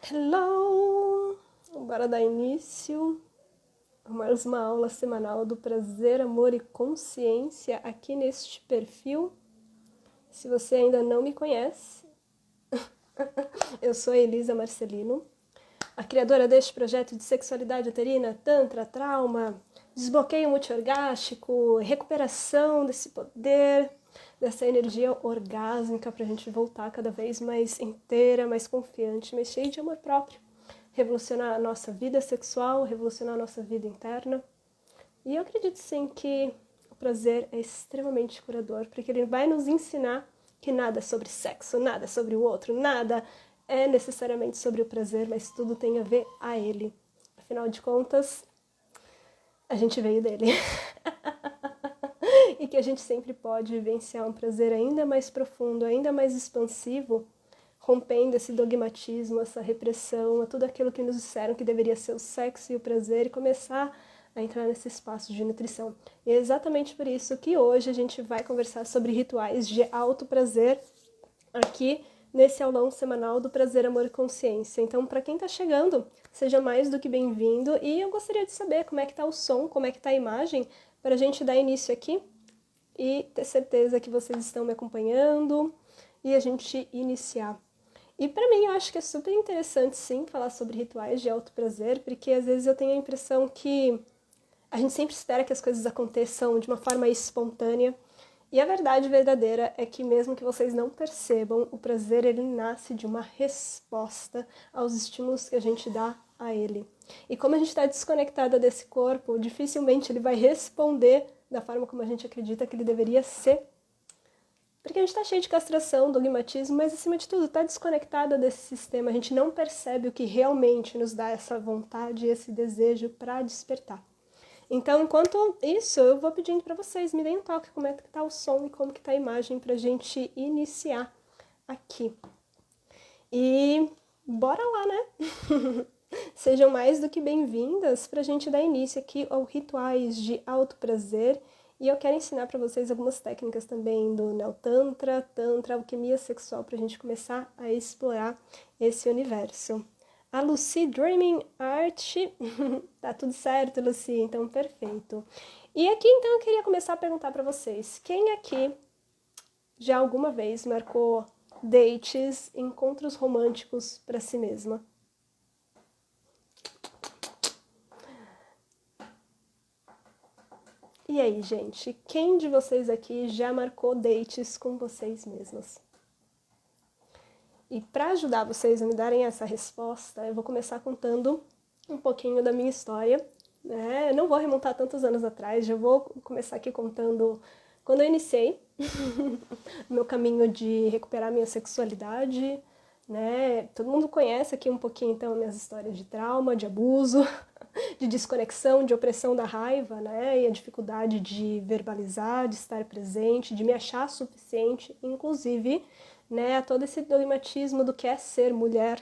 Hello! Bora dar início a mais uma aula semanal do Prazer, Amor e Consciência aqui neste perfil. Se você ainda não me conhece, eu sou a Elisa Marcelino, a criadora deste projeto de sexualidade uterina, tantra, trauma, desbloqueio multiorgástico, recuperação desse poder, dessa energia orgásmica para a gente voltar cada vez mais inteira, mais confiante, mais cheia de amor próprio. Revolucionar a nossa vida sexual, revolucionar a nossa vida interna. E eu acredito sim que o prazer é extremamente curador, porque ele vai nos ensinar que nada é sobre sexo, nada é sobre o outro, nada é necessariamente sobre o prazer, mas tudo tem a ver a ele. Afinal de contas, a gente veio dele. E que a gente sempre pode vivenciar um prazer ainda mais profundo, ainda mais expansivo, rompendo esse dogmatismo, essa repressão, a tudo aquilo que nos disseram que deveria ser o sexo e o prazer e começar a entrar nesse espaço de nutrição. E é exatamente por isso que hoje a gente vai conversar sobre rituais de alto prazer aqui nesse aulão semanal do Prazer, Amor e Consciência. Então, para quem está chegando, seja mais do que bem-vindo e eu gostaria de saber como é que está o som, como é que está a imagem, para a gente dar início aqui e ter certeza que vocês estão me acompanhando e a gente iniciar. E para mim eu acho que é super interessante sim falar sobre rituais de alto prazer, porque às vezes eu tenho a impressão que a gente sempre espera que as coisas aconteçam de uma forma espontânea. E a verdade verdadeira é que mesmo que vocês não percebam, o prazer ele nasce de uma resposta aos estímulos que a gente dá a ele. E como a gente está desconectada desse corpo, dificilmente ele vai responder da forma como a gente acredita que ele deveria ser. Porque a gente está cheio de castração, dogmatismo, mas acima de tudo está desconectada desse sistema. A gente não percebe o que realmente nos dá essa vontade e esse desejo para despertar. Então, enquanto isso, eu vou pedindo para vocês, me deem um toque como é que está o som e como que está a imagem para a gente iniciar aqui. E bora lá, né? Sejam mais do que bem-vindas para a gente dar início aqui aos rituais de alto prazer. E eu quero ensinar para vocês algumas técnicas também do Neotantra, Tantra, alquimia sexual, para a gente começar a explorar esse universo. A Lucy Dreaming Art, tá tudo certo, Lucy? Então, perfeito. E aqui, então, eu queria começar a perguntar para vocês, quem aqui já alguma vez marcou dates, encontros românticos para si mesma? E aí, gente, quem de vocês aqui já marcou dates com vocês mesmas? E para ajudar vocês a me darem essa resposta, eu vou começar contando um pouquinho da minha história. Eu não vou remontar tantos anos atrás, já vou começar aqui contando quando eu iniciei o meu caminho de recuperar minha sexualidade. Todo mundo conhece aqui um pouquinho, então, minhas histórias de trauma, de abuso, de desconexão, de opressão da raiva, e a dificuldade de verbalizar, de estar presente, de me achar suficiente, inclusive, a todo esse dogmatismo do que é ser mulher,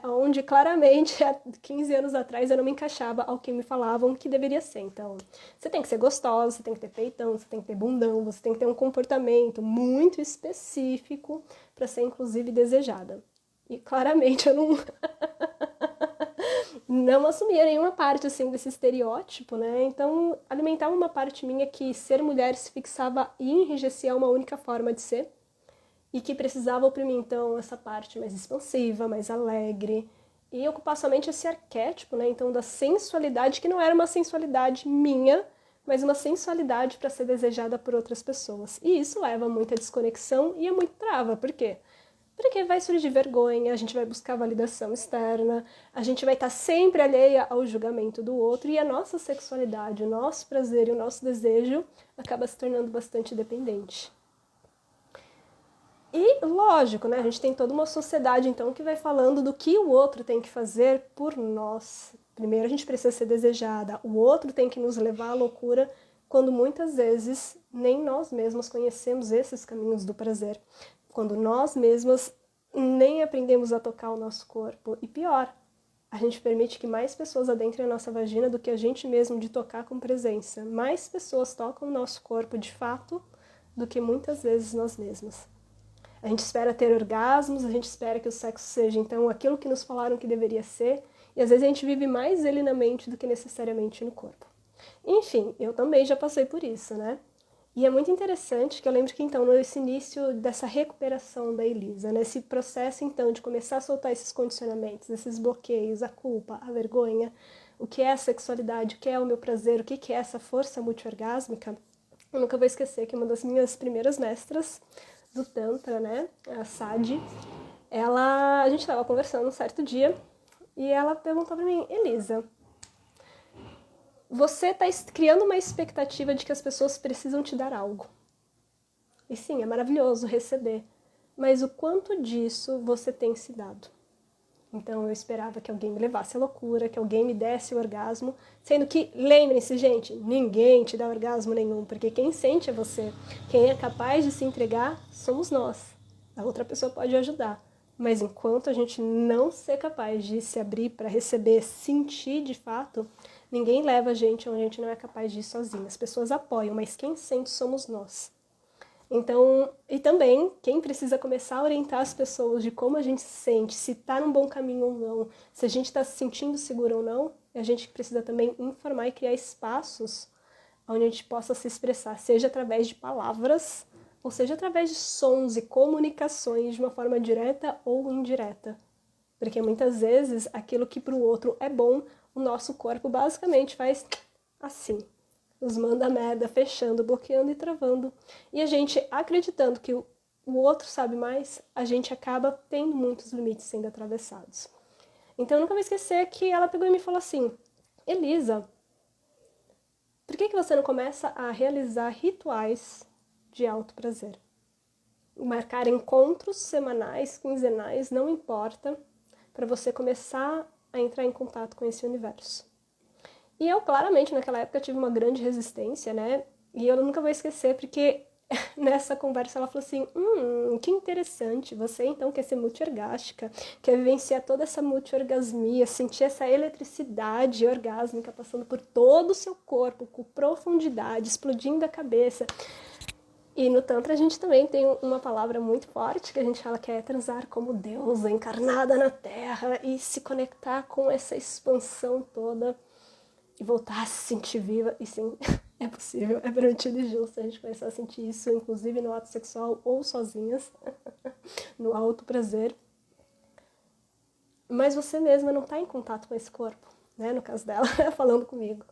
onde claramente há 15 anos atrás eu não me encaixava ao que me falavam que deveria ser. Então, você tem que ser gostosa, você tem que ter peitão, você tem que ter bundão, você tem que ter um comportamento muito específico para ser inclusive desejada. E claramente eu não assumia nenhuma parte assim desse estereótipo, Então alimentava uma parte minha que ser mulher se fixava e enrijecia uma única forma de ser e que precisava oprimir então essa parte mais expansiva, mais alegre e ocupar somente esse arquétipo, Então da sensualidade que não era uma sensualidade minha, mas uma sensualidade para ser desejada por outras pessoas. E isso leva a muita desconexão e a muito trava. Por quê? Porque vai surgir vergonha, a gente vai buscar validação externa, a gente vai estar sempre alheia ao julgamento do outro e a nossa sexualidade, o nosso prazer e o nosso desejo acaba se tornando bastante dependente. E, lógico, a gente tem toda uma sociedade, então, que vai falando do que o outro tem que fazer por nós. Primeiro a gente precisa ser desejada, o outro tem que nos levar à loucura, quando muitas vezes nem nós mesmos conhecemos esses caminhos do prazer. Quando nós mesmas nem aprendemos a tocar o nosso corpo. E pior, a gente permite que mais pessoas adentrem a nossa vagina do que a gente mesmo de tocar com presença. Mais pessoas tocam o nosso corpo de fato do que muitas vezes nós mesmas. A gente espera ter orgasmos, a gente espera que o sexo seja, então, aquilo que nos falaram que deveria ser, e às vezes a gente vive mais ele na mente do que necessariamente no corpo. Enfim, eu também já passei por isso, né? E é muito interessante que eu lembro que, então, nesse início dessa recuperação da Elisa, nesse processo, então, de começar a soltar esses condicionamentos, esses bloqueios, a culpa, a vergonha, o que é a sexualidade, o que é o meu prazer, o que é essa força multiorgásmica, eu nunca vou esquecer que uma das minhas primeiras mestras do Tantra, né, a Sadi, a gente estava conversando um certo dia e ela perguntou para mim, Elisa, você está criando uma expectativa de que as pessoas precisam te dar algo. E sim, é maravilhoso receber, mas o quanto disso você tem se dado? Então eu esperava que alguém me levasse à loucura, que alguém me desse o orgasmo, sendo que, lembrem-se, gente, ninguém te dá orgasmo nenhum, porque quem sente é você. Quem é capaz de se entregar somos nós. A outra pessoa pode ajudar. Mas enquanto a gente não ser capaz de se abrir para receber, sentir de fato, ninguém leva a gente onde a gente não é capaz de ir sozinho. As pessoas apoiam, mas quem sente somos nós. Então, e também, quem precisa começar a orientar as pessoas de como a gente se sente, se está num bom caminho ou não, se a gente está se sentindo seguro ou não, a gente precisa também informar e criar espaços onde a gente possa se expressar, seja através de palavras, ou seja através de sons e comunicações de uma forma direta ou indireta. Porque muitas vezes aquilo que para o outro é bom, o nosso corpo basicamente faz assim. Nos manda merda, fechando, bloqueando e travando. E a gente, acreditando que o outro sabe mais, a gente acaba tendo muitos limites sendo atravessados. Então eu nunca vou esquecer que ela pegou e me falou assim, Elisa, por que você não começa a realizar rituais de alto prazer? Marcar encontros semanais, quinzenais, não importa, para você começar a entrar em contato com esse universo. E eu, claramente, naquela época, tive uma grande resistência, né? E eu nunca vou esquecer, porque nessa conversa ela falou assim, que interessante, você então quer ser multiorgástica, quer vivenciar toda essa multiorgasmia, sentir essa eletricidade orgásmica passando por todo o seu corpo, com profundidade, explodindo a cabeça. E no Tantra a gente também tem uma palavra muito forte que a gente fala que é transar como deusa encarnada na Terra e se conectar com essa expansão toda e voltar a se sentir viva. E sim, é possível, é permitido e justo a gente começar a sentir isso, inclusive no ato sexual ou sozinhas, no alto prazer. Mas você mesma não está em contato com esse corpo, né? No caso dela, falando comigo.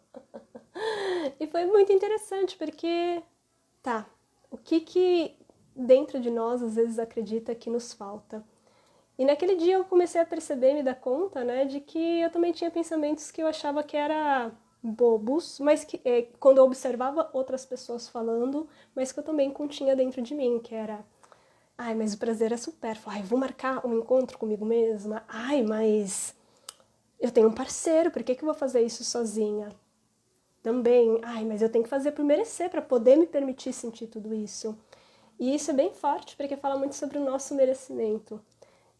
E foi muito interessante, porque, o que dentro de nós às vezes acredita que nos falta? E naquele dia eu comecei a perceber, me dar conta, né, de que eu também tinha pensamentos que eu achava que era bobos, mas que quando eu observava outras pessoas falando, mas que eu também continha dentro de mim, que era, ai, mas o prazer é supérfluo, ai, vou marcar um encontro comigo mesma, ai, mas eu tenho um parceiro, por que eu vou fazer isso sozinha? Também, ai, mas eu tenho que fazer por merecer, para poder me permitir sentir tudo isso. E isso é bem forte, porque fala muito sobre o nosso merecimento.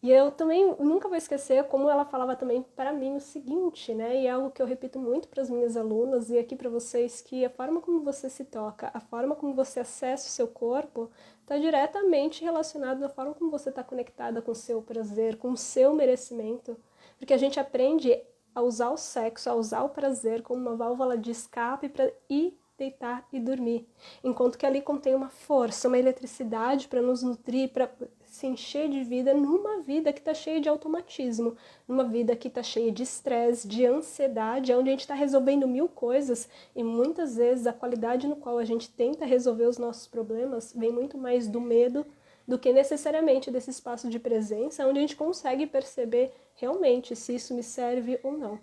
E eu também nunca vou esquecer como ela falava também para mim o seguinte, né? E é algo que eu repito muito para as minhas alunas e aqui para vocês, que a forma como você se toca, a forma como você acessa o seu corpo, está diretamente relacionado à forma como você está conectada com o seu prazer, com o seu merecimento. Porque a gente aprende a usar o sexo, a usar o prazer como uma válvula de escape para ir deitar e dormir. Enquanto que ali contém uma força, uma eletricidade para nos nutrir, para se encher de vida numa vida que está cheia de automatismo, numa vida que está cheia de estresse, de ansiedade, onde a gente está resolvendo mil coisas e muitas vezes a qualidade no qual a gente tenta resolver os nossos problemas vem muito mais do medo do que necessariamente desse espaço de presença, onde a gente consegue perceber realmente se isso me serve ou não.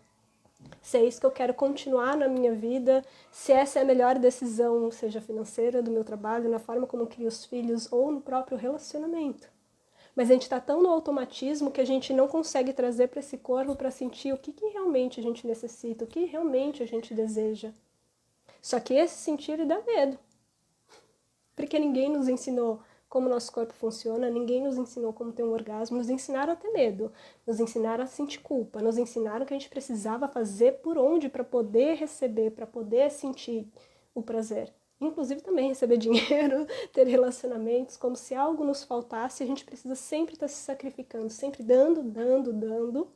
Se é isso que eu quero continuar na minha vida, se essa é a melhor decisão, seja financeira, do meu trabalho, na forma como eu crio os filhos ou no próprio relacionamento. Mas a gente está tão no automatismo que a gente não consegue trazer para esse corpo para sentir o que realmente a gente necessita, o que realmente a gente deseja. Só que esse sentir dá medo. Porque ninguém nos ensinou como nosso corpo funciona, ninguém nos ensinou como ter um orgasmo, nos ensinaram a ter medo, nos ensinaram a sentir culpa, nos ensinaram que a gente precisava fazer por onde para poder receber, para poder sentir o prazer. inclusive também receber dinheiro, ter relacionamentos, como se algo nos faltasse, a gente precisa sempre estar se sacrificando, sempre dando, dando, dando.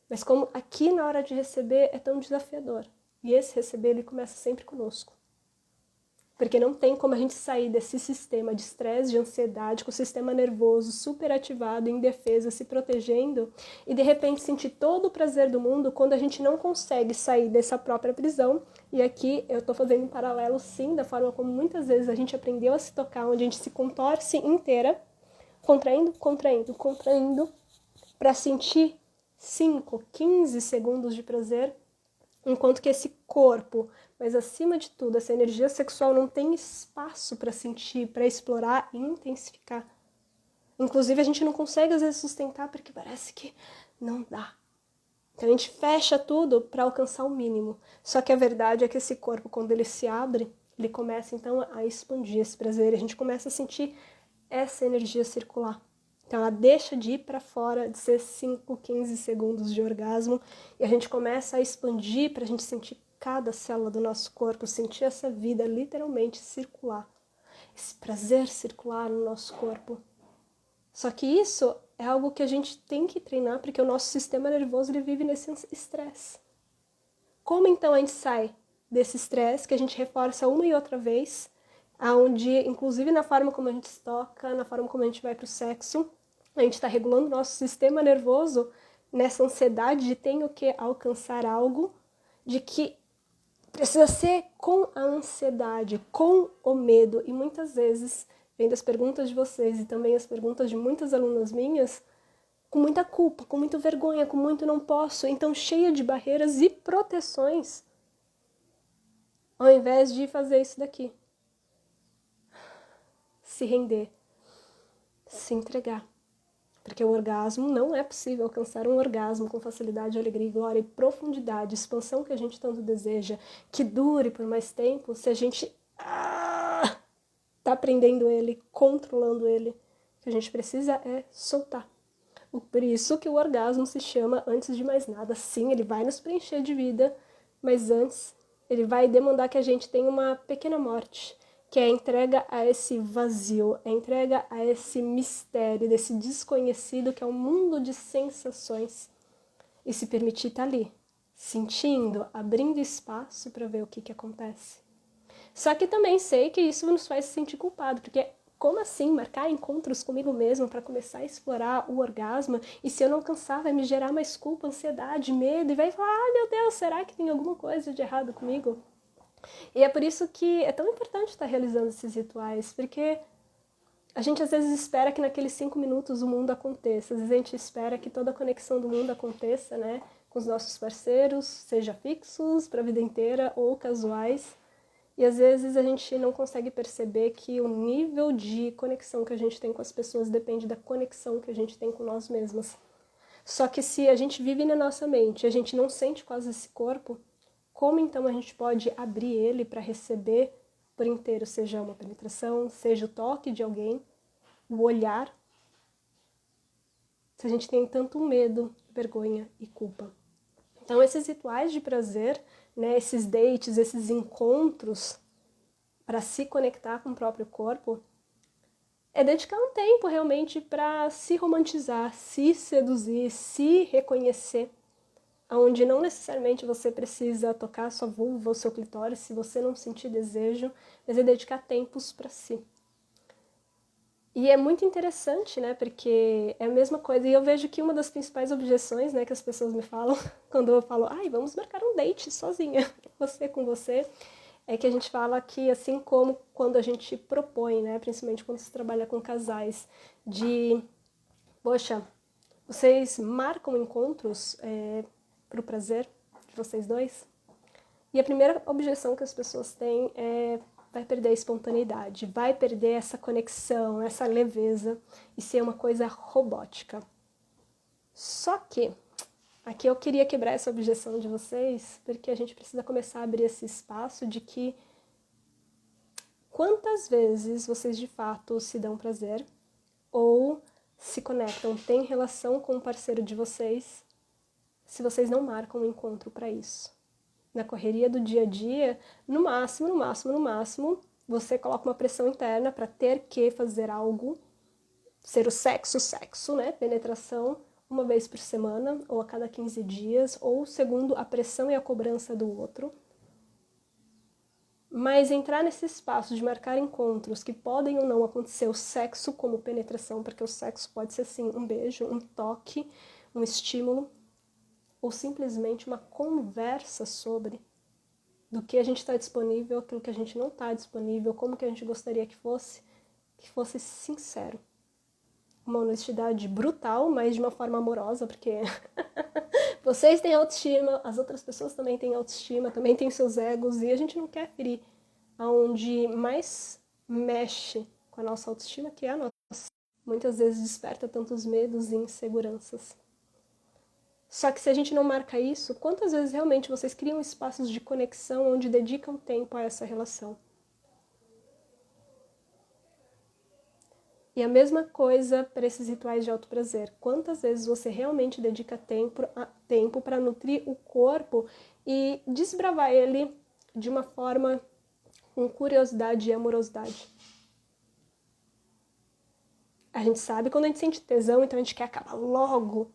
Mas como aqui na hora de receber é tão desafiador. E esse receber, ele começa sempre conosco. Porque não tem como a gente sair desse sistema de estresse, de ansiedade, com o sistema nervoso super ativado, em defesa, se protegendo, e de repente sentir todo o prazer do mundo quando a gente não consegue sair dessa própria prisão. E aqui eu estou fazendo um paralelo, sim, da forma como muitas vezes a gente aprendeu a se tocar, onde a gente se contorce inteira, contraindo, contraindo, contraindo, para sentir 5, 15 segundos de prazer, enquanto que esse corpo, mas acima de tudo, essa energia sexual não tem espaço para sentir, para explorar e intensificar. Inclusive a gente não consegue às vezes sustentar porque parece que não dá. Então a gente fecha tudo para alcançar o mínimo. Só que a verdade é que esse corpo, quando ele se abre, ele começa então a expandir esse prazer. A gente começa a sentir essa energia circular. Então ela deixa de ir para fora, de ser 5, 15 segundos de orgasmo, e a gente começa a expandir para a gente sentir cada célula do nosso corpo, sentir essa vida literalmente circular. Esse prazer circular no nosso corpo. Só que isso é algo que a gente tem que treinar, porque o nosso sistema nervoso ele vive nesse estresse. Como então a gente sai desse estresse, que a gente reforça uma e outra vez, onde, inclusive na forma como a gente se toca, na forma como a gente vai para o sexo, a gente está regulando o nosso sistema nervoso nessa ansiedade de tenho que alcançar algo, de que precisa ser com a ansiedade, com o medo. E muitas vezes, vendo as perguntas de vocês e também as perguntas de muitas alunas minhas, com muita culpa, com muita vergonha, com muito não posso, então cheia de barreiras e proteções, ao invés de fazer isso daqui. Se render, se entregar. Porque o orgasmo não é possível alcançar um orgasmo com facilidade, alegria, glória e profundidade, expansão que a gente tanto deseja, que dure por mais tempo, se a gente tá prendendo ele, controlando ele. O que a gente precisa é soltar. Por isso que o orgasmo se chama antes de mais nada. Sim, ele vai nos preencher de vida, mas antes ele vai demandar que a gente tenha uma pequena morte, que é a entrega a esse vazio, a entrega a esse mistério, desse desconhecido que é um mundo de sensações. E se permitir estar ali, sentindo, abrindo espaço para ver o que acontece. Só que também sei que isso nos faz se sentir culpado, porque como assim marcar encontros comigo mesmo para começar a explorar o orgasmo, e se eu não alcançar vai me gerar mais culpa, ansiedade, medo, e vai falar, ah, meu Deus, será que tem alguma coisa de errado comigo? E é por isso que é tão importante estar realizando esses rituais, porque a gente às vezes espera que naqueles 5 minutos o mundo aconteça, às vezes a gente espera que toda a conexão do mundo aconteça, né, com os nossos parceiros, seja fixos para a vida inteira ou casuais, e às vezes a gente não consegue perceber que o nível de conexão que a gente tem com as pessoas depende da conexão que a gente tem com nós mesmas. Só que se a gente vive na nossa mente, a gente não sente quase esse corpo, como então a gente pode abrir ele para receber por inteiro, seja uma penetração, seja o toque de alguém, o olhar, se a gente tem tanto medo, vergonha e culpa. Então esses rituais de prazer, né, esses dates, esses encontros para se conectar com o próprio corpo, é dedicar um tempo realmente para se romantizar, se seduzir, se reconhecer, onde não necessariamente você precisa tocar a sua vulva ou seu clitóris se você não sentir desejo, mas é dedicar tempos para si. E é muito interessante, né, porque é a mesma coisa, e eu vejo que uma das principais objeções, né, que as pessoas me falam, quando eu falo, ai, vamos marcar um date sozinha, você com você, é que a gente fala que, assim como quando a gente propõe, né, principalmente quando se trabalha com casais, de, poxa, vocês marcam encontros para o prazer de vocês dois? E a primeira objeção que as pessoas têm é vai perder a espontaneidade, vai perder essa conexão, essa leveza e ser uma coisa robótica. Só que aqui eu queria quebrar essa objeção de vocês, porque a gente precisa começar a abrir esse espaço de que quantas vezes vocês de fato se dão prazer ou se conectam, têm relação com o parceiro de vocês, se vocês não marcam um encontro para isso. na correria do dia a dia, no máximo, você coloca uma pressão interna para ter que fazer algo, ser o sexo, né? Penetração, uma vez por semana, ou a cada 15 dias, ou segundo a pressão e a cobrança do outro. Mas entrar nesse espaço de marcar encontros que podem ou não acontecer o sexo como penetração, porque o sexo pode ser sim um beijo, um toque, um estímulo, ou simplesmente uma conversa sobre do que a gente está disponível, aquilo que a gente não está disponível, como que a gente gostaria que fosse sincero. Uma honestidade brutal, mas de uma forma amorosa, porque vocês têm autoestima, as outras pessoas também têm autoestima, também têm seus egos, e a gente não quer ferir aonde mais mexe com a nossa autoestima, que é a nossa. Muitas vezes desperta tantos medos e inseguranças. Só que se a gente não marca isso, quantas vezes realmente vocês criam espaços de conexão onde dedicam tempo a essa relação? E a mesma coisa para esses rituais de autoprazer. Quantas vezes você realmente dedica tempo para nutrir o corpo e desbravar ele de uma forma com curiosidade e amorosidade? A gente sabe quando a gente sente tesão, então a gente quer acabar logo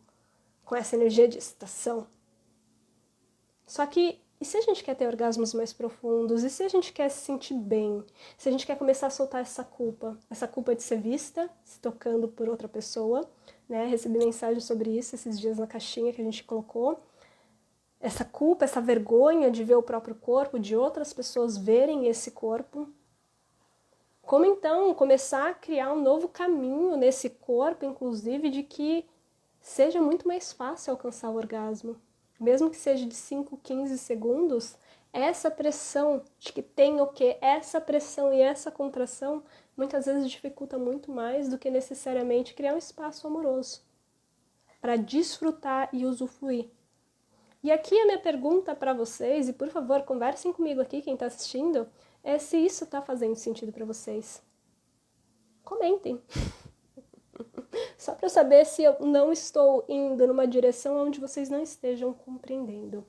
com essa energia de excitação. Só que, e se a gente quer ter orgasmos mais profundos? E se a gente quer se sentir bem? Se a gente quer começar a soltar essa culpa de ser vista, se tocando por outra pessoa, né? Recebi mensagem sobre isso esses dias na caixinha que a gente colocou. Essa culpa, essa vergonha de ver o próprio corpo, de outras pessoas verem esse corpo. Como então começar a criar um novo caminho nesse corpo, inclusive, de que seja muito mais fácil alcançar o orgasmo? Mesmo que seja de 5, 15 segundos, essa pressão de que tem o quê? Essa pressão e essa contração muitas vezes dificulta muito mais do que necessariamente criar um espaço amoroso para desfrutar e usufruir. E aqui a minha pergunta para vocês, e por favor conversem comigo aqui, quem está assistindo, é se isso está fazendo sentido para vocês. Comentem. Só para eu saber se eu não estou indo numa direção onde vocês não estejam compreendendo.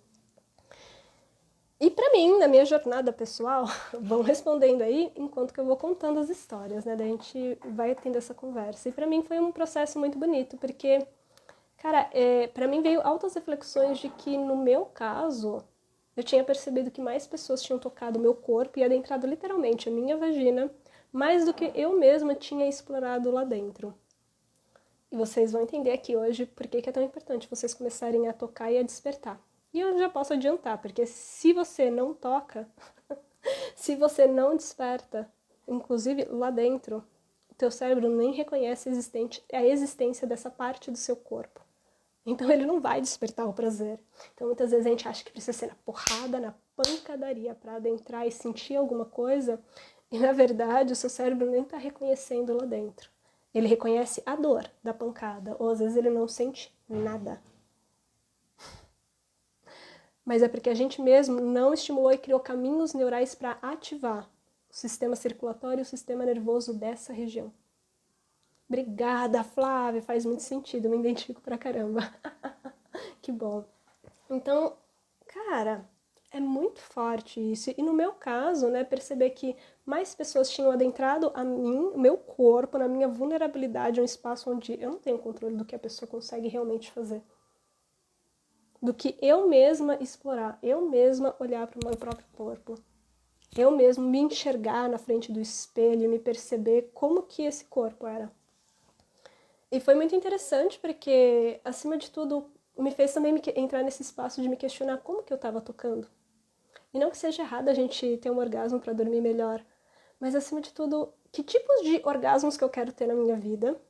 E para mim, na minha jornada pessoal, vão respondendo aí enquanto que eu vou contando as histórias, né? Daí a gente vai tendo essa conversa. E para mim foi um processo muito bonito, porque, cara, para mim veio altas reflexões de que no meu caso, eu tinha percebido que mais pessoas tinham tocado o meu corpo e adentrado literalmente a minha vagina, mais do que eu mesma tinha explorado lá dentro. E vocês vão entender aqui hoje por que é tão importante vocês começarem a tocar e a despertar. E eu já posso adiantar, porque se você não toca, se você não desperta, inclusive lá dentro, o teu cérebro nem reconhece a existência dessa parte do seu corpo. Então ele não vai despertar o prazer. Então muitas vezes a gente acha que precisa ser na porrada, na pancadaria para adentrar e sentir alguma coisa, e na verdade o seu cérebro nem está reconhecendo lá dentro. Ele reconhece a dor da pancada, ou às vezes ele não sente nada. Mas é porque a gente mesmo não estimulou e criou caminhos neurais para ativar o sistema circulatório e o sistema nervoso dessa região. Obrigada, Flávia, faz muito sentido, eu me identifico pra caramba. Que bom. Então, cara, é muito forte isso. E no meu caso, né, perceber que mais pessoas tinham adentrado a mim, o meu corpo, na minha vulnerabilidade, um espaço onde eu não tenho controle do que a pessoa consegue realmente fazer. Do que eu mesma explorar, eu mesma olhar para o meu próprio corpo. Eu mesmo me enxergar na frente do espelho e me perceber como que esse corpo era. E foi muito interessante porque, acima de tudo, me fez também entrar nesse espaço de me questionar como que eu estava tocando. E não que seja errado a gente ter um orgasmo para dormir melhor, mas acima de tudo, que tipos de orgasmos que eu quero ter na minha vida?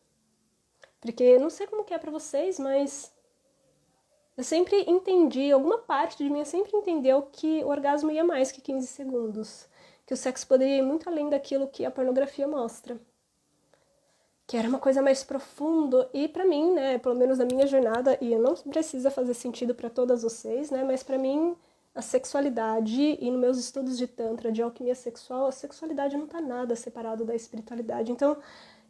Porque não sei como que é para vocês, mas eu sempre entendi, alguma parte de mim sempre entendeu que o orgasmo ia mais que 15 segundos. Que o sexo poderia ir muito além daquilo que a pornografia mostra. Que era uma coisa mais profunda. E pra mim, né, pelo menos na minha jornada, e não precisa fazer sentido pra todas vocês, né, mas pra mim, a sexualidade, e nos meus estudos de tantra, de alquimia sexual, a sexualidade não tá nada separado da espiritualidade. Então,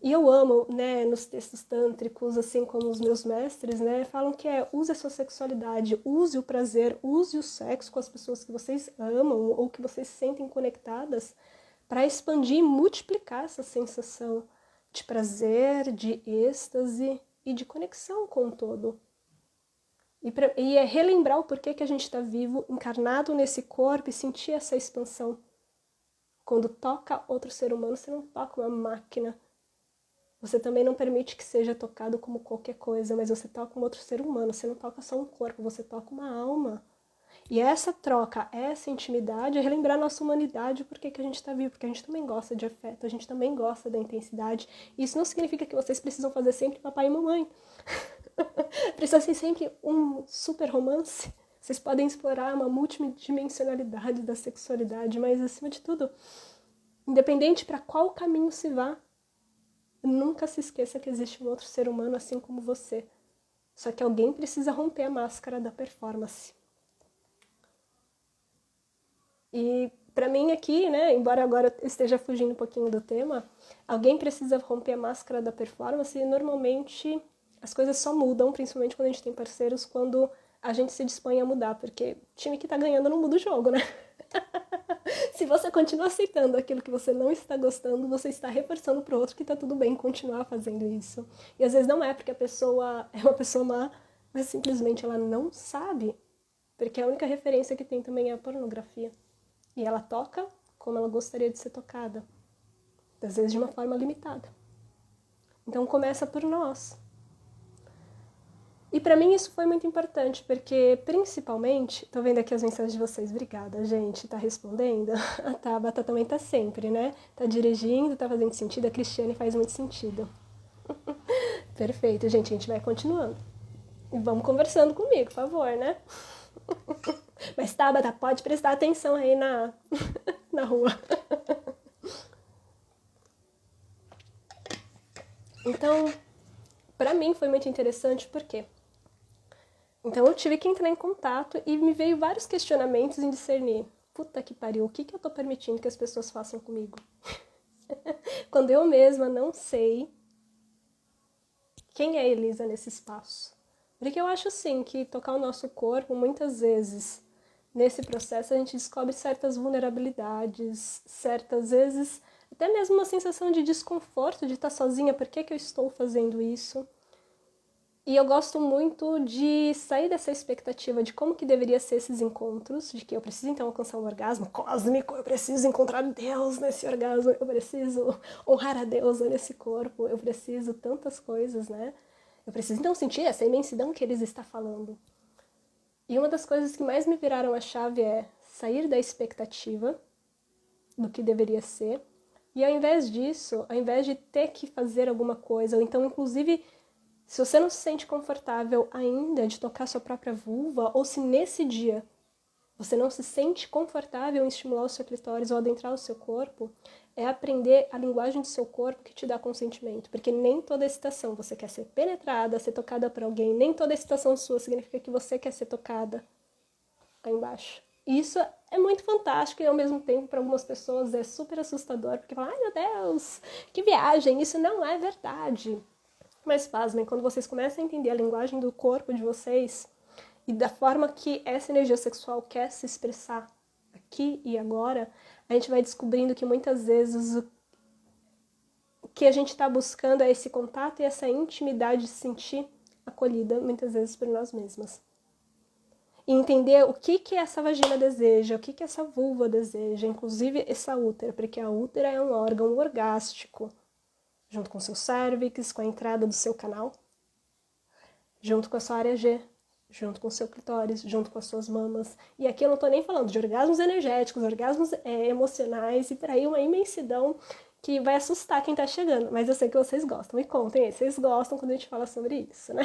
E eu amo, né, nos textos tântricos, assim como os meus mestres, né, falam que use a sua sexualidade, use o prazer, use o sexo com as pessoas que vocês amam ou que vocês se sentem conectadas para expandir e multiplicar essa sensação de prazer, de êxtase e de conexão com o todo. E é relembrar o porquê que a gente está vivo, encarnado nesse corpo e sentir essa expansão. Quando toca outro ser humano, você não toca uma máquina. Você também não permite que seja tocado como qualquer coisa, mas você toca um outro ser humano. Você não toca só um corpo, você toca uma alma. E essa troca, essa intimidade é relembrar nossa humanidade, por que a gente está vivo, porque a gente também gosta de afeto, a gente também gosta da intensidade. E isso não significa que vocês precisam fazer sempre papai e mamãe. Precisa ser sempre um super romance. Vocês podem explorar uma multidimensionalidade da sexualidade, mas acima de tudo, independente para qual caminho se vá, nunca se esqueça que existe um outro ser humano assim como você. Só que alguém precisa romper a máscara da performance. E para mim aqui, né, embora agora eu esteja fugindo um pouquinho do tema, alguém precisa romper a máscara da performance e normalmente as coisas só mudam, principalmente quando a gente tem parceiros, quando a gente se dispõe a mudar, porque o time que tá ganhando não muda o jogo, né? Se você continua aceitando aquilo que você não está gostando, você está reforçando pro outro que tá tudo bem continuar fazendo isso. E às vezes não é porque a pessoa é uma pessoa má, mas simplesmente ela não sabe, porque a única referência que tem também é a pornografia. E ela toca como ela gostaria de ser tocada, às vezes de uma forma limitada. Então começa por nós. E pra mim isso foi muito importante, porque principalmente, tô vendo aqui as mensagens de vocês, obrigada, gente, tá respondendo? A Tabata também tá sempre, né? Tá dirigindo, tá fazendo sentido, a Cristiane faz muito sentido. Perfeito, gente, a gente vai continuando. E vamos conversando comigo, por favor, né? Mas Tabata, pode prestar atenção aí na rua. Então, pra mim foi muito interessante, por quê? Então eu tive que entrar em contato e me veio vários questionamentos em discernir. Puta que pariu, o que eu tô permitindo que as pessoas façam comigo? Quando eu mesma não sei quem é Elisa nesse espaço. Porque eu acho assim que tocar o nosso corpo, muitas vezes, nesse processo a gente descobre certas vulnerabilidades, certas vezes até mesmo uma sensação de desconforto de estar sozinha, por que eu estou fazendo isso? E eu gosto muito de sair dessa expectativa de como que deveria ser esses encontros, de que eu preciso então alcançar um orgasmo cósmico, eu preciso encontrar Deus nesse orgasmo, eu preciso honrar a deusa nesse corpo, eu preciso tantas coisas, né? Eu preciso então sentir essa imensidão que eles estão falando. E uma das coisas que mais me viraram a chave é sair da expectativa do que deveria ser, e ao invés disso, ao invés de ter que fazer alguma coisa, ou então inclusive se você não se sente confortável ainda de tocar sua própria vulva, ou se nesse dia você não se sente confortável em estimular o seu clitóris ou adentrar o seu corpo, é aprender a linguagem do seu corpo que te dá consentimento. Porque nem toda excitação você quer ser penetrada, ser tocada por alguém, nem toda excitação sua significa que você quer ser tocada aí embaixo. E isso é muito fantástico e ao mesmo tempo para algumas pessoas é super assustador, porque falam, ai meu Deus, que viagem, isso não é verdade. Mas pasmem, quando vocês começam a entender a linguagem do corpo de vocês e da forma que essa energia sexual quer se expressar aqui e agora, a gente vai descobrindo que muitas vezes o que a gente está buscando é esse contato e essa intimidade de se sentir acolhida, muitas vezes por nós mesmas. E entender o que essa vagina deseja, o que essa vulva deseja, inclusive essa útera, porque a útera é um órgão orgástico, junto com o seu cérvix, com a entrada do seu canal, junto com a sua área G, junto com o seu clitóris, junto com as suas mamas. E aqui eu não tô nem falando de orgasmos energéticos, orgasmos emocionais e por aí uma imensidão que vai assustar quem tá chegando. Mas eu sei que vocês gostam. Me contem aí, vocês gostam quando a gente fala sobre isso, né?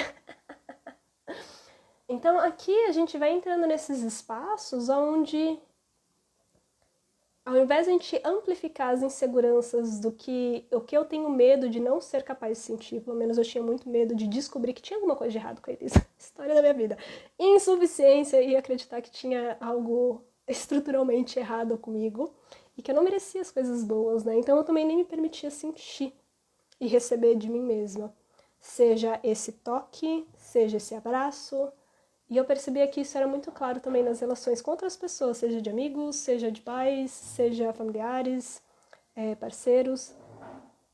Então aqui a gente vai entrando nesses espaços onde, ao invés de a gente amplificar as inseguranças do que o que eu tenho medo de não ser capaz de sentir, pelo menos eu tinha muito medo de descobrir que tinha alguma coisa de errado com a Elisa, história da minha vida, insuficiência e acreditar que tinha algo estruturalmente errado comigo e que eu não merecia as coisas boas, né? Então eu também nem me permitia sentir e receber de mim mesma. Seja esse toque, seja esse abraço. E eu percebia que isso era muito claro também nas relações com outras pessoas, seja de amigos, seja de pais, seja familiares, parceiros,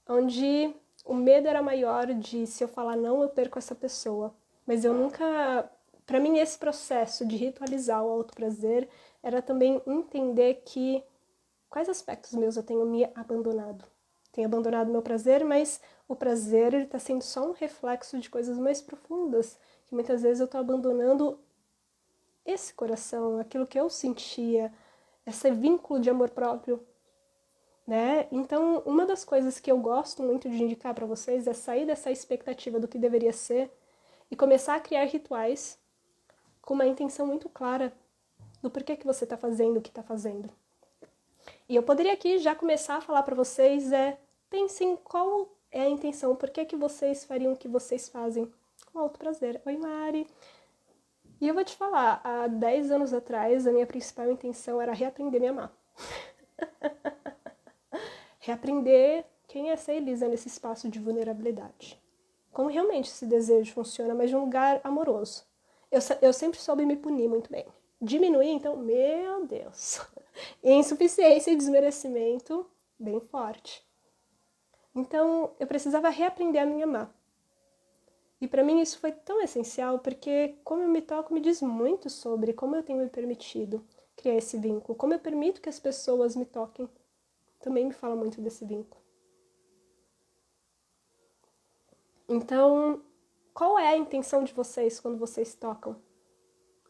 onde o medo era maior de se eu falar não, eu perco essa pessoa. Mas eu nunca... Para mim, esse processo de ritualizar o autoprazer era também entender que quais aspectos meus eu tenho me abandonado. Tenho abandonado meu prazer, mas o prazer está sendo só um reflexo de coisas mais profundas, que muitas vezes eu estou abandonando esse coração, aquilo que eu sentia, esse vínculo de amor próprio, né? Então, uma das coisas que eu gosto muito de indicar para vocês é sair dessa expectativa do que deveria ser e começar a criar rituais com uma intenção muito clara do porquê que você está fazendo o que está fazendo. E eu poderia aqui já começar a falar para vocês, pensem qual é a intenção, por que vocês fariam o que vocês fazem com alto prazer. Oi, Mari! E eu vou te falar, há 10 anos atrás, a minha principal intenção era reaprender a me amar. Reaprender quem é essa Elisa nesse espaço de vulnerabilidade. Como realmente esse desejo funciona, mas de um lugar amoroso. Eu sempre soube me punir muito bem. Diminuir, então, meu Deus. E insuficiência e desmerecimento bem forte. Então, eu precisava reaprender a me amar. E para mim isso foi tão essencial, porque como eu me toco me diz muito sobre como eu tenho me permitido criar esse vínculo, como eu permito que as pessoas me toquem. Também me fala muito desse vínculo. Então, qual é a intenção de vocês quando vocês tocam?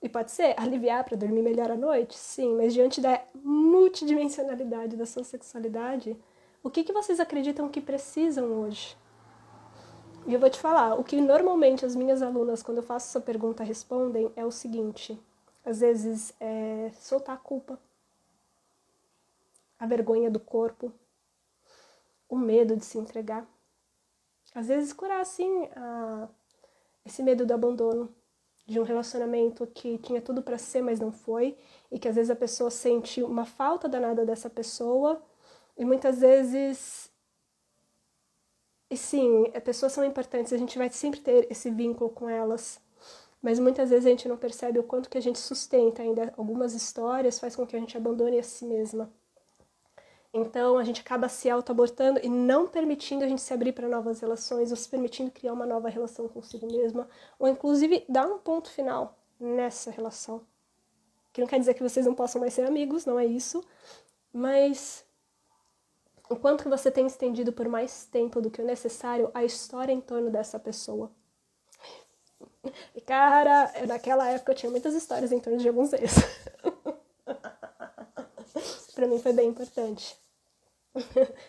E pode ser aliviar para dormir melhor à noite? Sim, mas diante da multidimensionalidade da sua sexualidade, o que vocês acreditam que precisam hoje? E eu vou te falar, o que normalmente as minhas alunas, quando eu faço essa pergunta, respondem é o seguinte. Às vezes é soltar a culpa, a vergonha do corpo, o medo de se entregar. Às vezes curar, assim, esse medo do abandono, de um relacionamento que tinha tudo para ser, mas não foi, e que às vezes a pessoa sente uma falta danada dessa pessoa, e muitas vezes... E sim, as pessoas são importantes, a gente vai sempre ter esse vínculo com elas, mas muitas vezes a gente não percebe o quanto que a gente sustenta ainda algumas histórias, faz com que a gente abandone a si mesma. Então a gente acaba se auto-abortando e não permitindo a gente se abrir para novas relações, ou se permitindo criar uma nova relação consigo mesma, ou inclusive dar um ponto final nessa relação. Que não quer dizer que vocês não possam mais ser amigos, não é isso, mas... o quanto que você tem estendido por mais tempo do que o necessário a história em torno dessa pessoa. E cara, naquela época eu tinha muitas histórias em torno de alguns ex. Pra mim foi bem importante.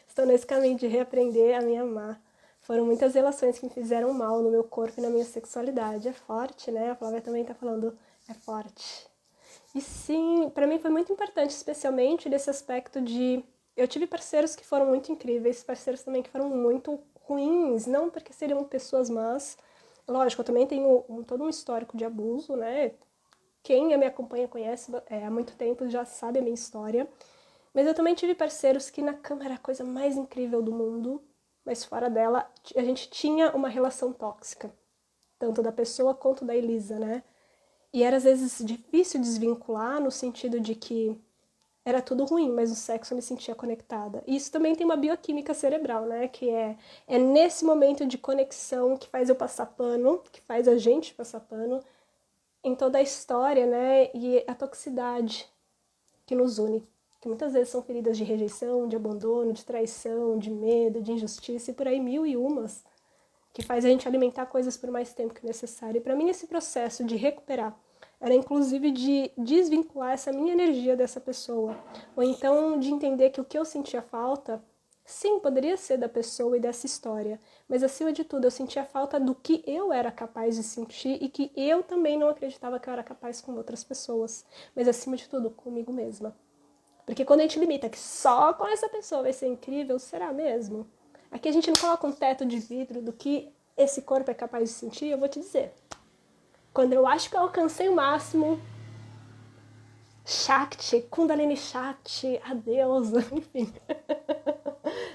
Estou nesse caminho de reaprender a me amar. Foram muitas relações que me fizeram mal no meu corpo e na minha sexualidade. É forte, né? A Flávia também tá falando, é forte. E sim, pra mim foi muito importante, especialmente desse aspecto de... eu tive parceiros que foram muito incríveis, parceiros também que foram muito ruins, não porque seriam pessoas más. Lógico, eu também tenho todo um histórico de abuso, né? Quem me acompanha conhece há muito tempo, já sabe a minha história. Mas eu também tive parceiros que na cama era a coisa mais incrível do mundo, mas fora dela a gente tinha uma relação tóxica, tanto da pessoa quanto da Elisa, né? E era às vezes difícil desvincular no sentido de que era tudo ruim, mas o sexo eu me sentia conectada. E isso também tem uma bioquímica cerebral, né? Que é nesse momento de conexão que faz eu passar pano, que faz a gente passar pano em toda a história, né? E a toxicidade que nos une. Que muitas vezes são feridas de rejeição, de abandono, de traição, de medo, de injustiça e por aí mil e umas. Que faz a gente alimentar coisas por mais tempo que necessário. E para mim esse processo de recuperar era inclusive de desvincular essa minha energia dessa pessoa. Ou então de entender que o que eu sentia falta, sim, poderia ser da pessoa e dessa história. Mas acima de tudo, eu sentia falta do que eu era capaz de sentir e que eu também não acreditava que eu era capaz com outras pessoas. Mas acima de tudo, comigo mesma. Porque quando a gente limita que só com essa pessoa vai ser incrível, será mesmo? Aqui a gente não coloca um teto de vidro do que esse corpo é capaz de sentir, eu vou te dizer. Quando eu acho que eu alcancei o máximo, Shakti, Kundalini Shakti, a deusa, enfim.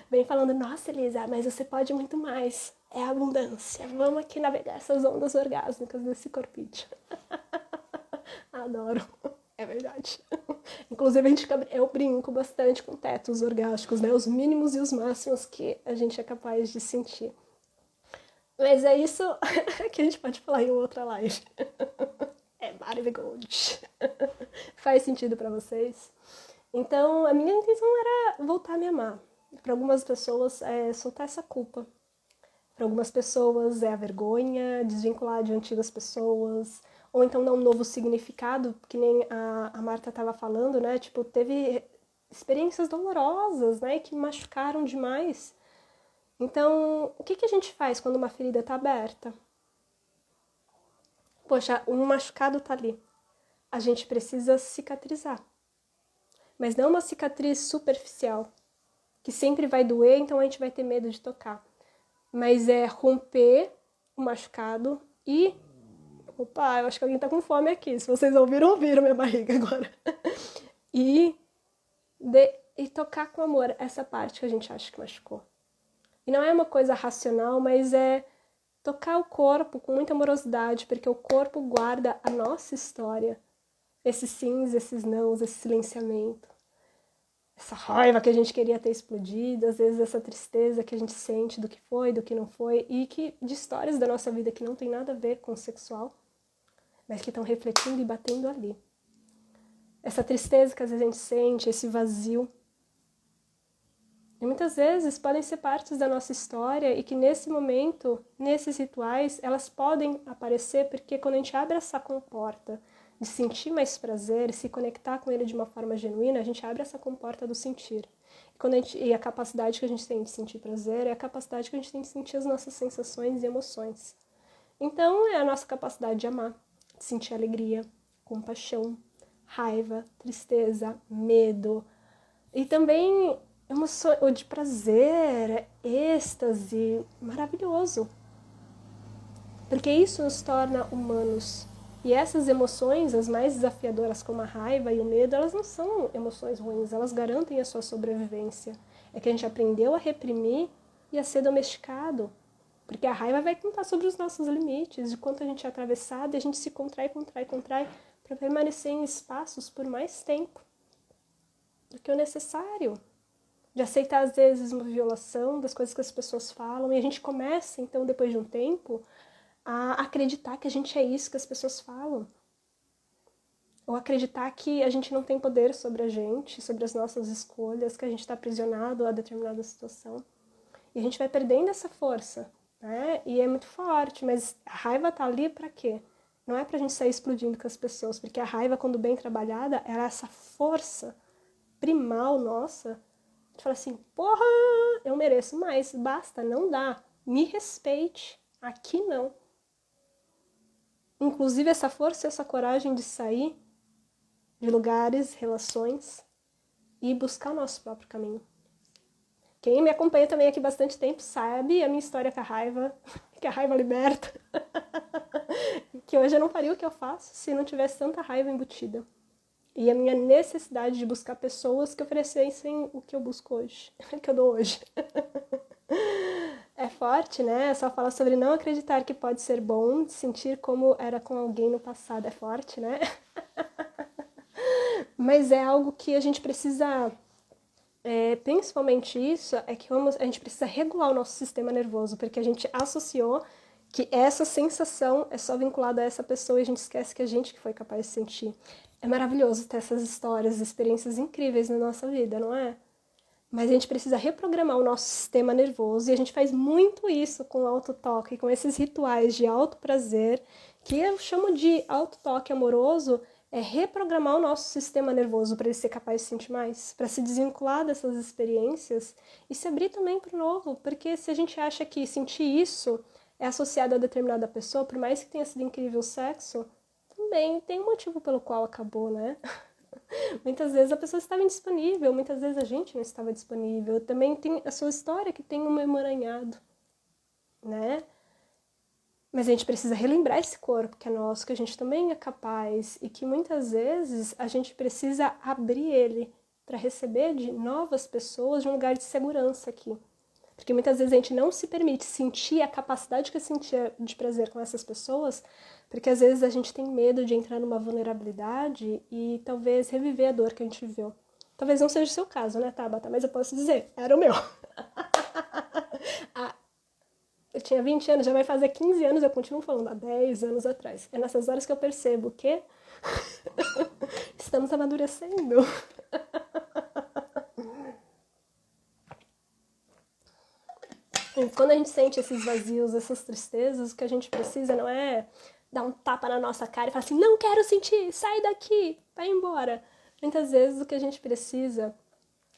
Vem falando, nossa, Elisa, mas você pode muito mais. É a abundância. Vamos aqui navegar essas ondas orgásmicas desse corpite. Adoro. É verdade. Inclusive, eu brinco bastante com tetos orgásticos, né? Os mínimos e os máximos que a gente é capaz de sentir. Mas é isso que a gente pode falar em outra live. É Barbie Gold. Faz sentido pra vocês? Então, a minha intenção era voltar a me amar. Para algumas pessoas, é soltar essa culpa. Para algumas pessoas, é a vergonha, desvincular de antigas pessoas, ou então dar um novo significado, que nem a Marta estava falando, né? Tipo, teve experiências dolorosas, né? Que machucaram demais. Então, o que a gente faz quando uma ferida está aberta? Poxa, um machucado tá ali. A gente precisa cicatrizar. Mas não uma cicatriz superficial, que sempre vai doer, então a gente vai ter medo de tocar. Mas é romper o machucado e... Opa, eu acho que alguém tá com fome aqui. Se vocês ouviram minha barriga agora. E tocar com amor essa parte que a gente acha que machucou. E não é uma coisa racional, mas é tocar o corpo com muita amorosidade, porque o corpo guarda a nossa história. Esses sims, esses nãos, esse silenciamento. Essa raiva que a gente queria ter explodido, às vezes essa tristeza que a gente sente do que foi, do que não foi, e que de histórias da nossa vida que não tem nada a ver com o sexual, mas que estão refletindo e batendo ali. Essa tristeza que às vezes a gente sente, esse vazio. E muitas vezes podem ser partes da nossa história e que nesse momento, nesses rituais, elas podem aparecer porque quando a gente abre essa comporta de sentir mais prazer, se conectar com ele de uma forma genuína, a gente abre essa comporta do sentir. E a capacidade que a gente tem de sentir prazer é a capacidade que a gente tem de sentir as nossas sensações e emoções. Então, é a nossa capacidade de amar, de sentir alegria, compaixão, raiva, tristeza, medo. E também emoção de prazer, êxtase, maravilhoso. Porque isso nos torna humanos. E essas emoções, as mais desafiadoras como a raiva e o medo, elas não são emoções ruins, elas garantem a sua sobrevivência. É que a gente aprendeu a reprimir e a ser domesticado. Porque a raiva vai contar sobre os nossos limites, de quanto a gente é atravessado e a gente se contrai para permanecer em espaços por mais tempo do que o necessário. De aceitar, às vezes, uma violação das coisas que as pessoas falam. E a gente começa, então, depois de um tempo, a acreditar que a gente é isso que as pessoas falam. Ou acreditar que a gente não tem poder sobre a gente, sobre as nossas escolhas, que a gente está aprisionado a determinada situação. E a gente vai perdendo essa força, né? E é muito forte, mas a raiva tá ali para quê? Não é pra gente sair explodindo com as pessoas, porque a raiva, quando bem trabalhada, era essa força primal nossa. Tu fala assim, porra, eu mereço mais, basta, não dá, me respeite, aqui não. Inclusive essa força e essa coragem de sair de lugares, relações e buscar o nosso próprio caminho. Quem me acompanha também aqui bastante tempo sabe a minha história com a raiva, que a raiva liberta. Que hoje eu não faria o que eu faço se não tivesse tanta raiva embutida. E a minha necessidade de buscar pessoas que oferecessem o que eu busco hoje, que eu dou hoje. É forte, né? É só falar sobre não acreditar que pode ser bom, sentir como era com alguém no passado. É forte, né? Mas é algo que a gente precisa, principalmente isso, é que a gente precisa regular o nosso sistema nervoso, porque a gente associou que essa sensação é só vinculada a essa pessoa e a gente esquece que a gente que foi capaz de sentir. É maravilhoso ter essas histórias, experiências incríveis na nossa vida, não é? Mas a gente precisa reprogramar o nosso sistema nervoso e a gente faz muito isso com o autotoque, com esses rituais de autoprazer, que eu chamo de autotoque amoroso, é reprogramar o nosso sistema nervoso para ele ser capaz de sentir mais, para se desvincular dessas experiências e se abrir também para o novo, porque se a gente acha que sentir isso é associado a determinada pessoa, por mais que tenha sido incrível o sexo, também tem um motivo pelo qual acabou, né? Muitas vezes a pessoa estava indisponível, muitas vezes a gente não estava disponível. Também tem a sua história que tem um emaranhado, né? Mas a gente precisa relembrar esse corpo que é nosso, que a gente também é capaz e que muitas vezes a gente precisa abrir ele para receber de novas pessoas de um lugar de segurança aqui. Porque muitas vezes a gente não se permite sentir a capacidade que eu sentia de prazer com essas pessoas, porque às vezes a gente tem medo de entrar numa vulnerabilidade e talvez reviver a dor que a gente viveu. Talvez não seja o seu caso, né, Tabata? Mas eu posso dizer, era o meu. Eu tinha 20 anos, já vai fazer 15 anos, eu continuo falando, há 10 anos atrás. É nessas horas que eu percebo que estamos amadurecendo. E quando a gente sente esses vazios, essas tristezas, o que a gente precisa não é dar um tapa na nossa cara e falar assim, não quero sentir, sai daqui, vai embora. Muitas vezes o que a gente precisa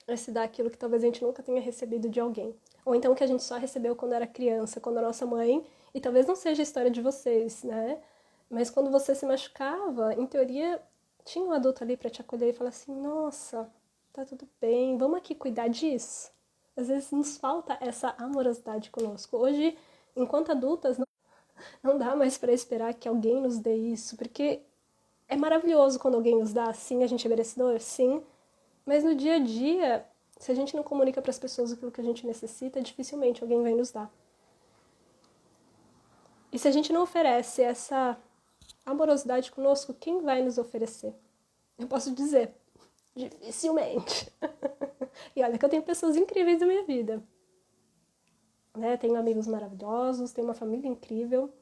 é se dar aquilo que talvez a gente nunca tenha recebido de alguém. Ou então que a gente só recebeu quando era criança, quando a nossa mãe, e talvez não seja a história de vocês, né? Mas quando você se machucava, em teoria, tinha um adulto ali para te acolher e falar assim, nossa, tá tudo bem, vamos aqui cuidar disso. Às vezes nos falta essa amorosidade conosco. Hoje, enquanto adultas, não dá mais para esperar que alguém nos dê isso, porque é maravilhoso quando alguém nos dá, sim, a gente é merecedor, sim, mas no dia a dia, se a gente não comunica para as pessoas aquilo que a gente necessita, dificilmente alguém vai nos dar. E se a gente não oferece essa amorosidade conosco, quem vai nos oferecer? Eu posso dizer, dificilmente. E olha que eu tenho pessoas incríveis na minha vida. Né? Tenho amigos maravilhosos, tenho uma família incrível.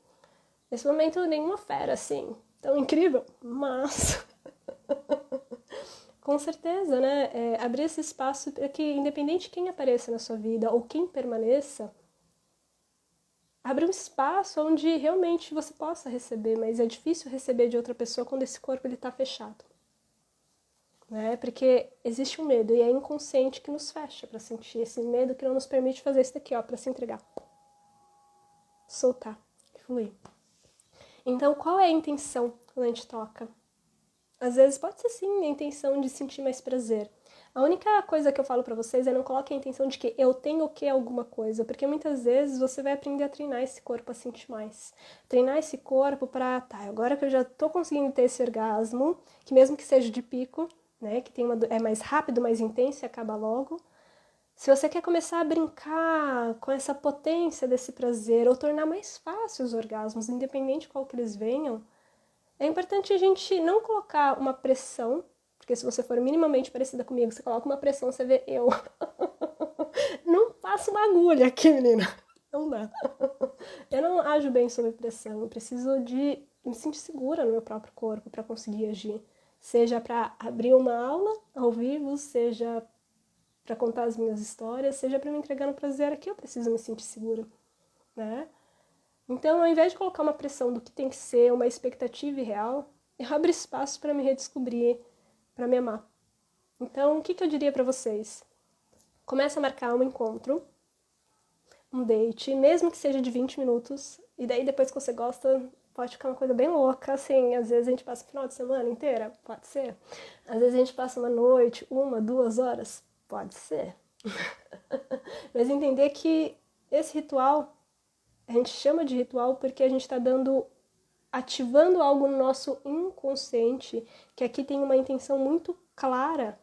Nesse momento, nenhuma fera, assim, tão incrível, mas... Com certeza, né? Abrir esse espaço para que, independente de quem apareça na sua vida ou quem permaneça, abra um espaço onde realmente você possa receber, mas é difícil receber de outra pessoa quando esse corpo está fechado. Né? Porque existe um medo e é inconsciente que nos fecha para sentir esse medo que não nos permite fazer isso daqui, ó, para se entregar. Soltar, fluir. Então, qual é a intenção quando a gente toca? Às vezes pode ser sim a intenção de sentir mais prazer. A única coisa que eu falo pra vocês é não coloque a intenção de que eu tenho que alguma coisa, porque muitas vezes você vai aprender a treinar esse corpo a sentir mais. Treinar esse corpo pra, tá, agora que eu já tô conseguindo ter esse orgasmo, que mesmo que seja de pico, né, que é mais rápido, mais intenso e acaba logo. Se você quer começar a brincar com essa potência desse prazer, ou tornar mais fácil os orgasmos, independente de qual que eles venham, é importante a gente não colocar uma pressão, porque se você for minimamente parecida comigo, você coloca uma pressão, você vê eu. Não passa uma agulha aqui, menina. Não dá. Eu não ajo bem sob pressão, eu preciso de me sentir segura no meu próprio corpo para conseguir agir. Seja para abrir uma aula ao vivo, seja para contar as minhas histórias, seja para me entregar no prazer, aqui eu preciso me sentir segura, né? Então, ao invés de colocar uma pressão do que tem que ser, uma expectativa irreal, eu abro espaço para me redescobrir, para me amar. Então, o que eu diria para vocês? Começa a marcar um encontro, um date, mesmo que seja de 20 minutos, e daí depois que você gosta, pode ficar uma coisa bem louca, assim, às vezes a gente passa o final de semana inteira, pode ser. Às vezes a gente passa uma noite, 1, 2 horas, pode ser. Mas entender que esse ritual, a gente chama de ritual porque a gente está ativando algo no nosso inconsciente, que aqui tem uma intenção muito clara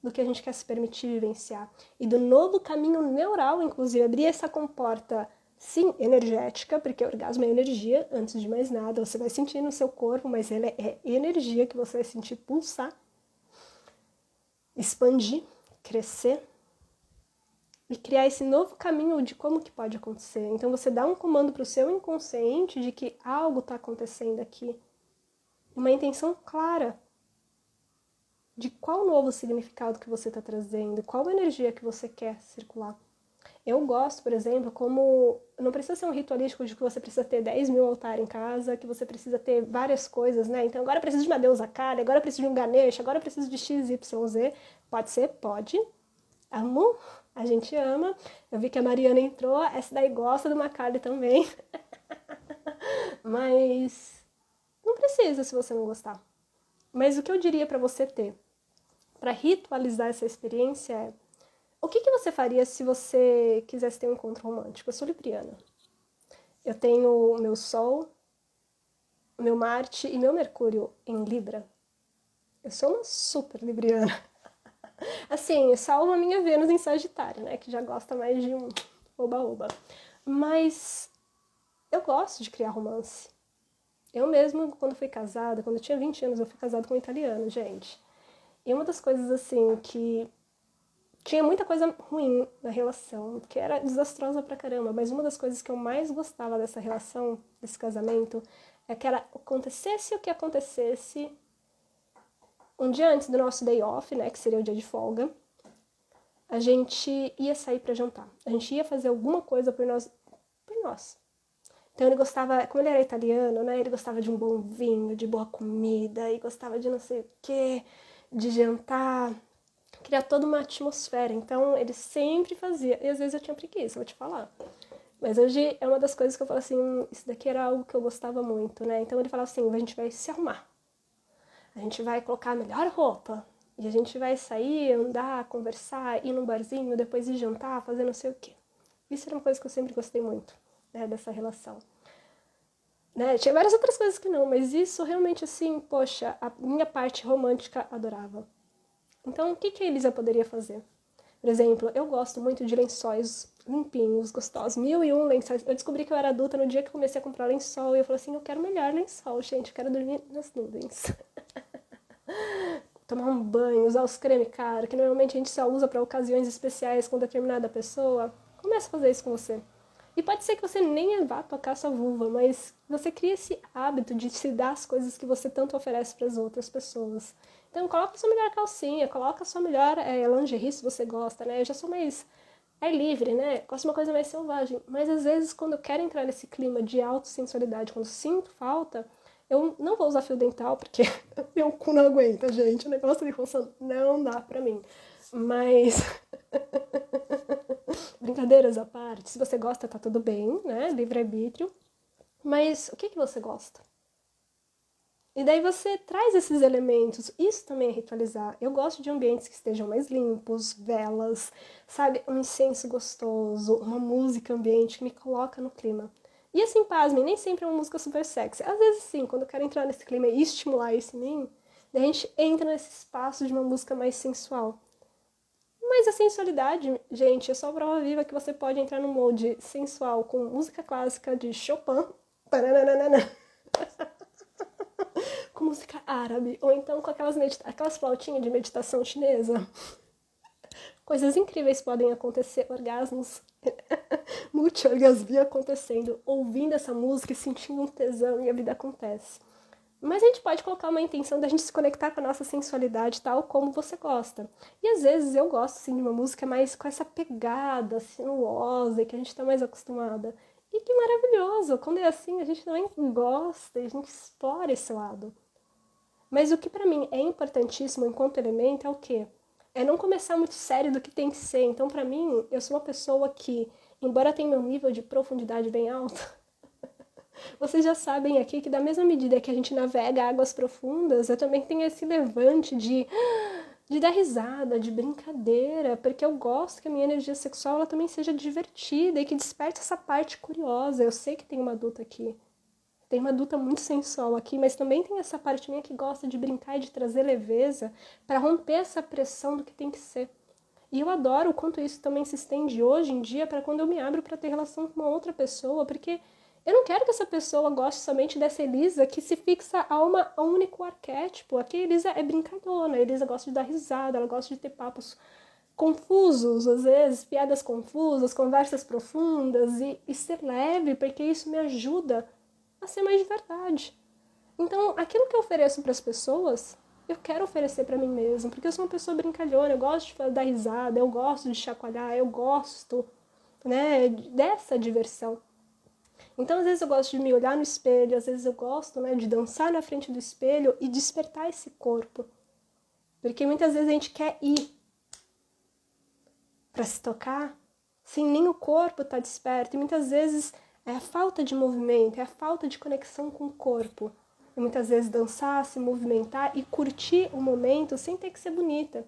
do que a gente quer se permitir vivenciar. E do novo caminho neural, inclusive, abrir essa comporta, sim, energética, porque o orgasmo é energia, antes de mais nada, você vai sentir no seu corpo, mas ele é energia que você vai sentir pulsar, expandir, crescer, e criar esse novo caminho de como que pode acontecer. Então você dá um comando para o seu inconsciente de que algo está acontecendo aqui. Uma intenção clara de qual novo significado que você está trazendo, qual energia que você quer circular. Eu gosto, por exemplo, como não precisa ser um ritualístico de que você precisa ter 10 mil altares em casa, que você precisa ter várias coisas, né? Então agora eu preciso de uma deusa Kali, agora eu preciso de um Ganesha, agora eu preciso de XYZ. Pode ser? Pode. Amo, a gente ama. Eu vi que a Mariana entrou, essa daí gosta do Macari também. Mas não precisa se você não gostar. Mas o que eu diria para você ter, para ritualizar essa experiência é: o que você faria se você quisesse ter um encontro romântico? Eu sou libriana. Eu tenho meu Sol, meu Marte e meu Mercúrio em Libra. Eu sou uma super libriana. Assim, salvo a minha Vênus em Sagitário, né? Que já gosta mais de um oba-oba. Mas eu gosto de criar romance. Eu mesmo, quando fui casada, quando eu tinha 20 anos, eu fui casada com um italiano, gente. E uma das coisas, assim, que tinha muita coisa ruim na relação, que era desastrosa pra caramba, mas uma das coisas que eu mais gostava dessa relação, desse casamento, é que era acontecesse o que acontecesse, um dia antes do nosso day off, né, que seria o dia de folga, a gente ia sair pra jantar. A gente ia fazer alguma coisa por nós. Por nós. Então ele gostava, como ele era italiano, né, ele gostava de um bom vinho, de boa comida, e gostava de não sei o quê, de jantar, criar toda uma atmosfera. Então ele sempre fazia, e às vezes eu tinha preguiça, vou te falar. Mas hoje é uma das coisas que eu falo assim, isso daqui era algo que eu gostava muito, né? Então ele falava assim, a gente vai se arrumar. A gente vai colocar a melhor roupa. E a gente vai sair, andar, conversar, ir num barzinho, depois ir jantar, fazer não sei o quê. Isso era uma coisa que eu sempre gostei muito, né, dessa relação. Né? Tinha várias outras coisas que não, mas isso realmente assim, poxa, a minha parte romântica adorava. Então, o que a Elisa poderia fazer? Por exemplo, eu gosto muito de lençóis limpinhos, gostosos, 1001 lençóis. Eu descobri que eu era adulta no dia que eu comecei a comprar lençol e eu falei assim, eu quero melhor lençol, gente, eu quero dormir nas nuvens. Tomar um banho, usar os creme caro, que normalmente a gente só usa para ocasiões especiais com determinada pessoa. Comece a fazer isso com você. E pode ser que você nem vá tocar sua vulva, mas você cria esse hábito de se dar as coisas que você tanto oferece para as outras pessoas. Então, coloca a sua melhor calcinha, coloca a sua melhor lingerie se você gosta, né? Eu já sou mais livre, né? Gosto de uma coisa mais selvagem. Mas às vezes, quando eu quero entrar nesse clima de autossensualidade, quando sinto falta, eu não vou usar fio dental, porque meu cu não aguenta, gente. O negócio de roça não dá pra mim. Mas, brincadeiras à parte, se você gosta, tá tudo bem, né? Livre-arbítrio. Mas o que você gosta? E daí você traz esses elementos. Isso também é ritualizar. Eu gosto de ambientes que estejam mais limpos, velas, sabe? Um incenso gostoso, uma música ambiente que me coloca no clima. E assim, pasmem, nem sempre é uma música super sexy. Às vezes sim, quando eu quero entrar nesse clima e estimular isso em mim, daí a gente entra nesse espaço de uma música mais sensual. Mas a sensualidade, gente, é só prova viva que você pode entrar no mode sensual com música clássica de Chopin, com música árabe, ou então com aquelas flautinhas de meditação chinesa. Coisas incríveis podem acontecer, orgasmos, multi-orgasmia acontecendo, ouvindo essa música e sentindo um tesão e a vida acontece. Mas a gente pode colocar uma intenção da gente se conectar com a nossa sensualidade tal como você gosta. E às vezes eu gosto assim, de uma música mais com essa pegada sinuosa que a gente está mais acostumada. E que maravilhoso! Quando é assim, a gente também gosta e a gente explora esse lado. Mas o que pra mim é importantíssimo enquanto elemento é o quê? É não começar muito sério do que tem que ser. Então, pra mim, eu sou uma pessoa que, embora tenha meu nível de profundidade bem alto, vocês já sabem aqui que da mesma medida que a gente navega águas profundas, eu também tenho esse levante de dar risada, de brincadeira, porque eu gosto que a minha energia sexual ela também seja divertida e que desperte essa parte curiosa. Eu sei que tem uma adulta aqui. Tem uma adulta muito sensual aqui, mas também tem essa parte minha que gosta de brincar e de trazer leveza para romper essa pressão do que tem que ser. E eu adoro o quanto isso também se estende hoje em dia para quando eu me abro para ter relação com uma outra pessoa, porque eu não quero que essa pessoa goste somente dessa Elisa que se fixa a um único arquétipo. Aqui a Elisa é brincalhona, a Elisa gosta de dar risada, ela gosta de ter papos confusos, às vezes, piadas confusas, conversas profundas e ser leve, porque isso me ajuda a ser mais de verdade. Então, aquilo que eu ofereço para as pessoas, eu quero oferecer para mim mesma, porque eu sou uma pessoa brincalhona, eu gosto de dar risada, eu gosto de chacoalhar, eu gosto, né, dessa diversão. Então, às vezes eu gosto de me olhar no espelho, às vezes eu gosto, né, de dançar na frente do espelho e despertar esse corpo. Porque muitas vezes a gente quer ir para se tocar, sem nem o corpo estar desperto, e muitas vezes é a falta de movimento, é a falta de conexão com o corpo. E muitas vezes dançar, se movimentar e curtir o momento sem ter que ser bonita.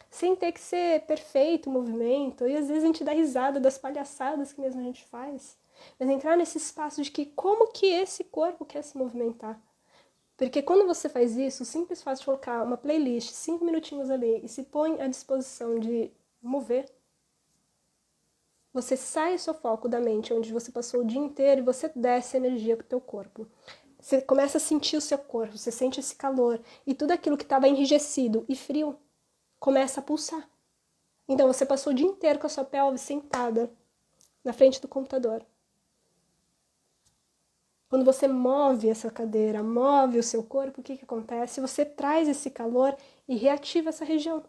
Sem ter que ser perfeito o movimento. E às vezes a gente dá risada das palhaçadas que mesmo a gente faz. Mas entrar nesse espaço de que como que esse corpo quer se movimentar. Porque quando você faz isso, o simples fato de colocar uma playlist, 5 minutinhos ali, e se põe à disposição de mover, você sai do seu foco da mente, onde você passou o dia inteiro, e você desce energia pro teu corpo. Você começa a sentir o seu corpo, você sente esse calor, e tudo aquilo que estava enrijecido e frio começa a pulsar. Então você passou o dia inteiro com a sua pelve sentada na frente do computador. Quando você move essa cadeira, move o seu corpo, o que acontece? Você traz esse calor e reativa essa região.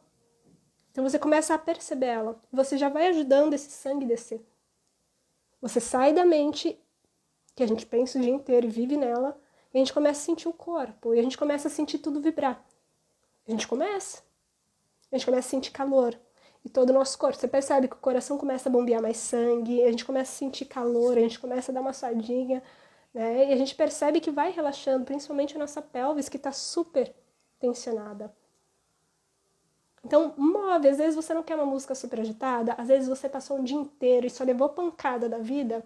Então você começa a perceber ela. Você já vai ajudando esse sangue descer. Você sai da mente, que a gente pensa o dia inteiro e vive nela, e a gente começa a sentir o corpo, e a gente começa a sentir tudo vibrar. A gente começa a sentir calor. E todo o nosso corpo, você percebe que o coração começa a bombear mais sangue, a gente começa a sentir calor, a gente começa a dar uma suadinha, né? E a gente percebe que vai relaxando, principalmente a nossa pelvis, que está super tensionada. Então, move. Às vezes você não quer uma música super agitada, às vezes você passou um dia inteiro e só levou pancada da vida.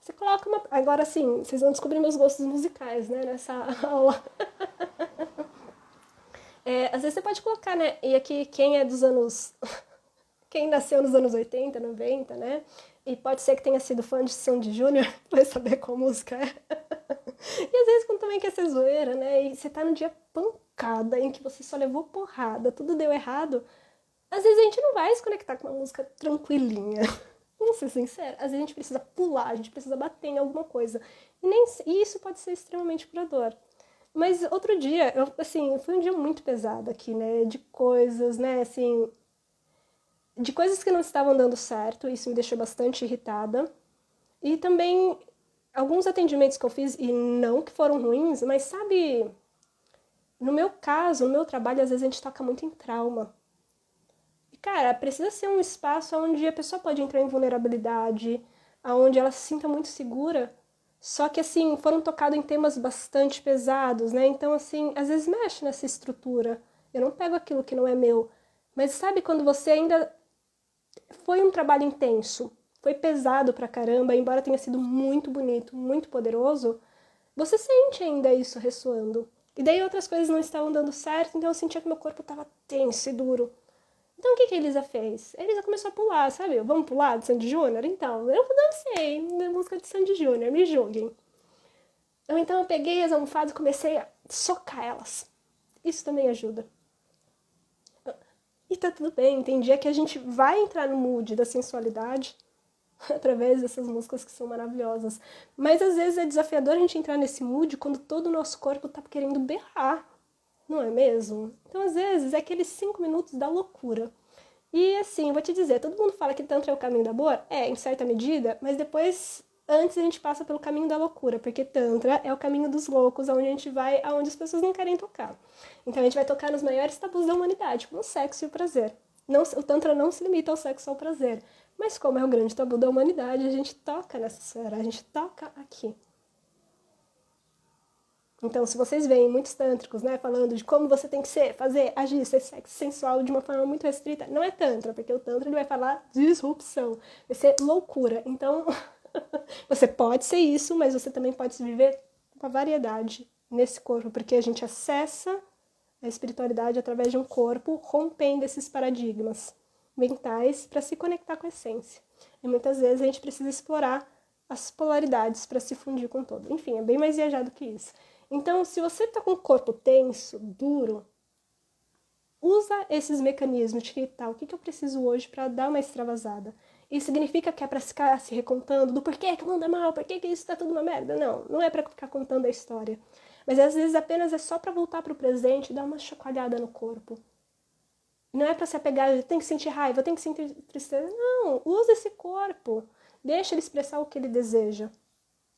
Você coloca uma... Agora sim, vocês vão descobrir meus gostos musicais, né, nessa aula. Às vezes você pode colocar, né, e aqui quem é dos anos... Quem nasceu nos anos 80, 90, né? E pode ser que tenha sido fã de Sandy Júnior, vai saber qual música é. E às vezes quando também quer ser zoeira, né? E você tá no dia pancada, em que você só levou porrada, tudo deu errado. Às vezes a gente não vai se conectar com uma música tranquilinha. Vamos ser sinceros. Às vezes a gente precisa pular, a gente precisa bater em alguma coisa. E isso pode ser extremamente curador. Mas outro dia, foi um dia muito pesado aqui, né? De coisas, né? Assim... de coisas que não estavam dando certo, isso me deixou bastante irritada. E também alguns atendimentos que eu fiz, e não que foram ruins, mas sabe, no meu caso, no meu trabalho, às vezes a gente toca muito em trauma. E cara, precisa ser um espaço onde a pessoa pode entrar em vulnerabilidade, onde ela se sinta muito segura. Só que assim, foram tocados em temas bastante pesados, né? Então assim, às vezes mexe nessa estrutura. Eu não pego aquilo que não é meu. Mas sabe quando você ainda... Foi um trabalho intenso, foi pesado pra caramba, embora tenha sido muito bonito, muito poderoso, você sente ainda isso ressoando. E daí outras coisas não estavam dando certo, então eu sentia que meu corpo estava tenso e duro. Então o que a Elisa fez? A Elisa começou a pular, sabe? Vamos pular de Sandy Júnior? Então, eu dancei na música de Sandy Júnior, me julguem. Então eu peguei as almofadas e comecei a socar elas. Isso também ajuda. E tá tudo bem, tem dia que a gente vai entrar no mood da sensualidade através dessas músicas que são maravilhosas. Mas às vezes é desafiador a gente entrar nesse mood quando todo o nosso corpo tá querendo berrar, não é mesmo? Então às vezes é aqueles 5 minutos da loucura. E assim, eu vou te dizer, todo mundo fala que Tantra é o caminho da dor? É, em certa medida, mas depois... Antes a gente passa pelo caminho da loucura, porque Tantra é o caminho dos loucos, onde a gente vai aonde as pessoas não querem tocar. Então a gente vai tocar nos maiores tabus da humanidade, como o sexo e o prazer. Não, o Tantra não se limita ao sexo e ao prazer, mas como é o grande tabu da humanidade, a gente toca nessa esfera, a gente toca aqui. Então, se vocês veem muitos tântricos, né, falando de como você tem que ser, fazer, agir, ser sexo sensual de uma forma muito restrita, não é Tantra, porque o Tantra ele vai falar disrupção, vai ser loucura. Então... Você pode ser isso, mas você também pode viver uma variedade nesse corpo, porque a gente acessa a espiritualidade através de um corpo, rompendo esses paradigmas mentais para se conectar com a essência. E muitas vezes a gente precisa explorar as polaridades para se fundir com todo. Enfim, é bem mais viajado que isso. Então, se você está com o corpo tenso, duro, usa esses mecanismos de que tal, o que eu preciso hoje para dar uma extravasada. Isso significa que é pra ficar se recontando do porquê que manda mal, porquê que isso tá tudo uma merda. Não, não é pra ficar contando a história. Mas às vezes apenas é só pra voltar pro presente e dar uma chacoalhada no corpo. Não é pra se apegar, tem que sentir raiva, tem que sentir tristeza. Não, usa esse corpo. Deixa ele expressar o que ele deseja.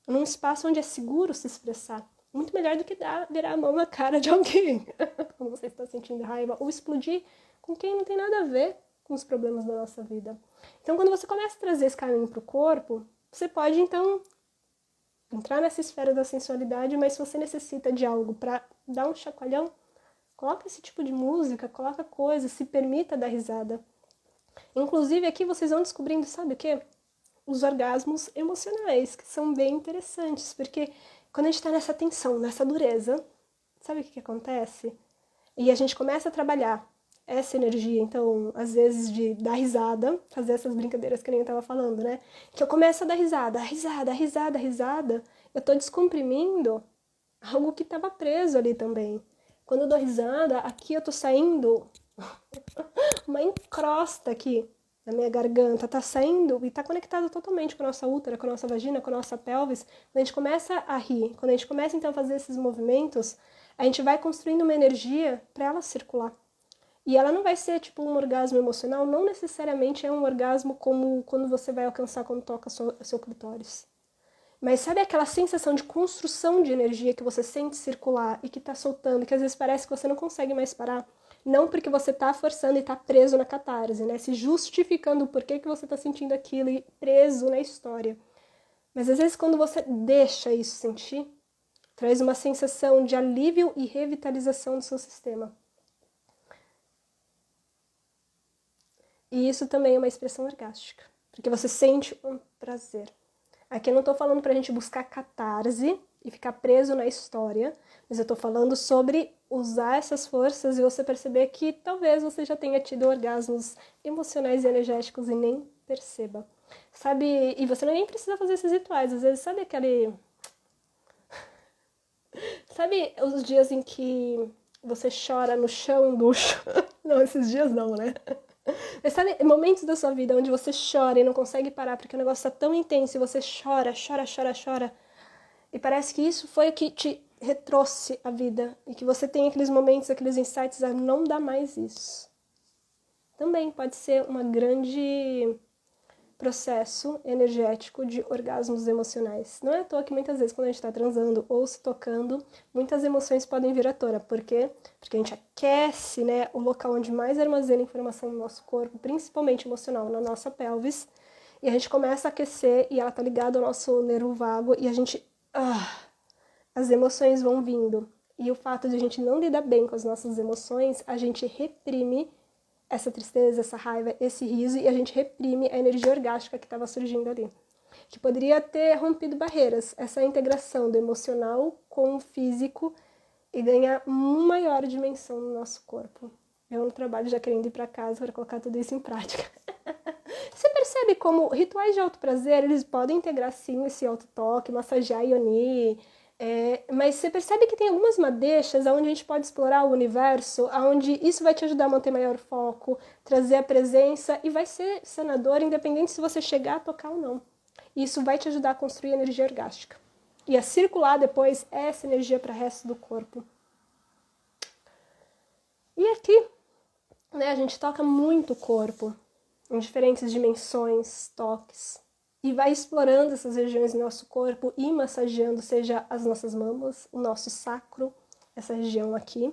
Num espaço onde é seguro se expressar. Muito melhor do que virar a mão na cara de alguém. Quando você está sentindo raiva. Ou explodir com quem não tem nada a ver com os problemas da nossa vida. Então, quando você começa a trazer esse caminho para o corpo, você pode, então, entrar nessa esfera da sensualidade, mas se você necessita de algo para dar um chacoalhão, coloca esse tipo de música, coloca coisas, se permita dar risada. Inclusive, aqui vocês vão descobrindo, sabe o quê? Os orgasmos emocionais, que são bem interessantes, porque quando a gente está nessa tensão, nessa dureza, sabe o que acontece? E a gente começa a trabalhar essa energia, então, às vezes de dar risada, fazer essas brincadeiras que nem eu tava falando, né? Que eu começo a dar risada, eu tô descomprimindo algo que tava preso ali também. Quando eu dou risada, aqui eu tô saindo uma encrosta aqui na minha garganta, tá saindo e tá conectado totalmente com a nossa útera, com a nossa vagina, com a nossa pelvis. Quando a gente começa a rir, quando a gente começa então a fazer esses movimentos, a gente vai construindo uma energia para ela circular. E ela não vai ser tipo um orgasmo emocional, não necessariamente é um orgasmo como quando você vai alcançar quando toca seu clitóris. Mas sabe aquela sensação de construção de energia que você sente circular e que tá soltando, que às vezes parece que você não consegue mais parar? Não porque você tá forçando e tá preso na catarse, né? Se justificando o porquê que você tá sentindo aquilo e preso na história. Mas às vezes quando você deixa isso sentir, traz uma sensação de alívio e revitalização do seu sistema. E isso também é uma expressão orgástica, porque você sente um prazer. Aqui eu não estou falando para a gente buscar catarse e ficar preso na história, mas eu estou falando sobre usar essas forças e você perceber que talvez você já tenha tido orgasmos emocionais e energéticos e nem perceba. Sabe, e você nem precisa fazer esses rituais, às vezes sabe aquele... Sabe os dias em que você chora no chão do... Não, esses dias não, né? Mas sabe, momentos da sua vida onde você chora e não consegue parar porque o negócio tá tão intenso e você chora. E parece que isso foi o que te retrouxe a vida. E que você tem aqueles momentos, aqueles insights, não dá mais isso. Também pode ser uma grande processo energético de orgasmos emocionais. Não é à toa que muitas vezes quando a gente está transando ou se tocando, muitas emoções podem vir à tona. Por quê? Porque a gente aquece, né, o local onde mais armazena informação no nosso corpo, principalmente emocional, na nossa pelvis, e a gente começa a aquecer e ela tá ligada ao nosso nervo vago e a gente... as emoções vão vindo. E o fato de a gente não lidar bem com as nossas emoções, a gente reprime essa tristeza, essa raiva, esse riso, e a gente reprime a energia orgástica que estava surgindo ali. Que poderia ter rompido barreiras, essa integração do emocional com o físico e ganhar uma maior dimensão no nosso corpo. Eu no trabalho já querendo ir para casa para colocar tudo isso em prática. Você percebe como rituais de autoprazer, eles podem integrar sim esse autotoque, massagear a Yoni, mas você percebe que tem algumas madeixas onde a gente pode explorar o universo, onde isso vai te ajudar a manter maior foco, trazer a presença e vai ser sanador, independente se você chegar a tocar ou não. Isso vai te ajudar a construir energia orgástica e a circular depois essa energia para o resto do corpo. E aqui, né, a gente toca muito o corpo, em diferentes dimensões, toques. E vai explorando essas regiões do nosso corpo e massageando, seja as nossas mamas, o nosso sacro, essa região aqui,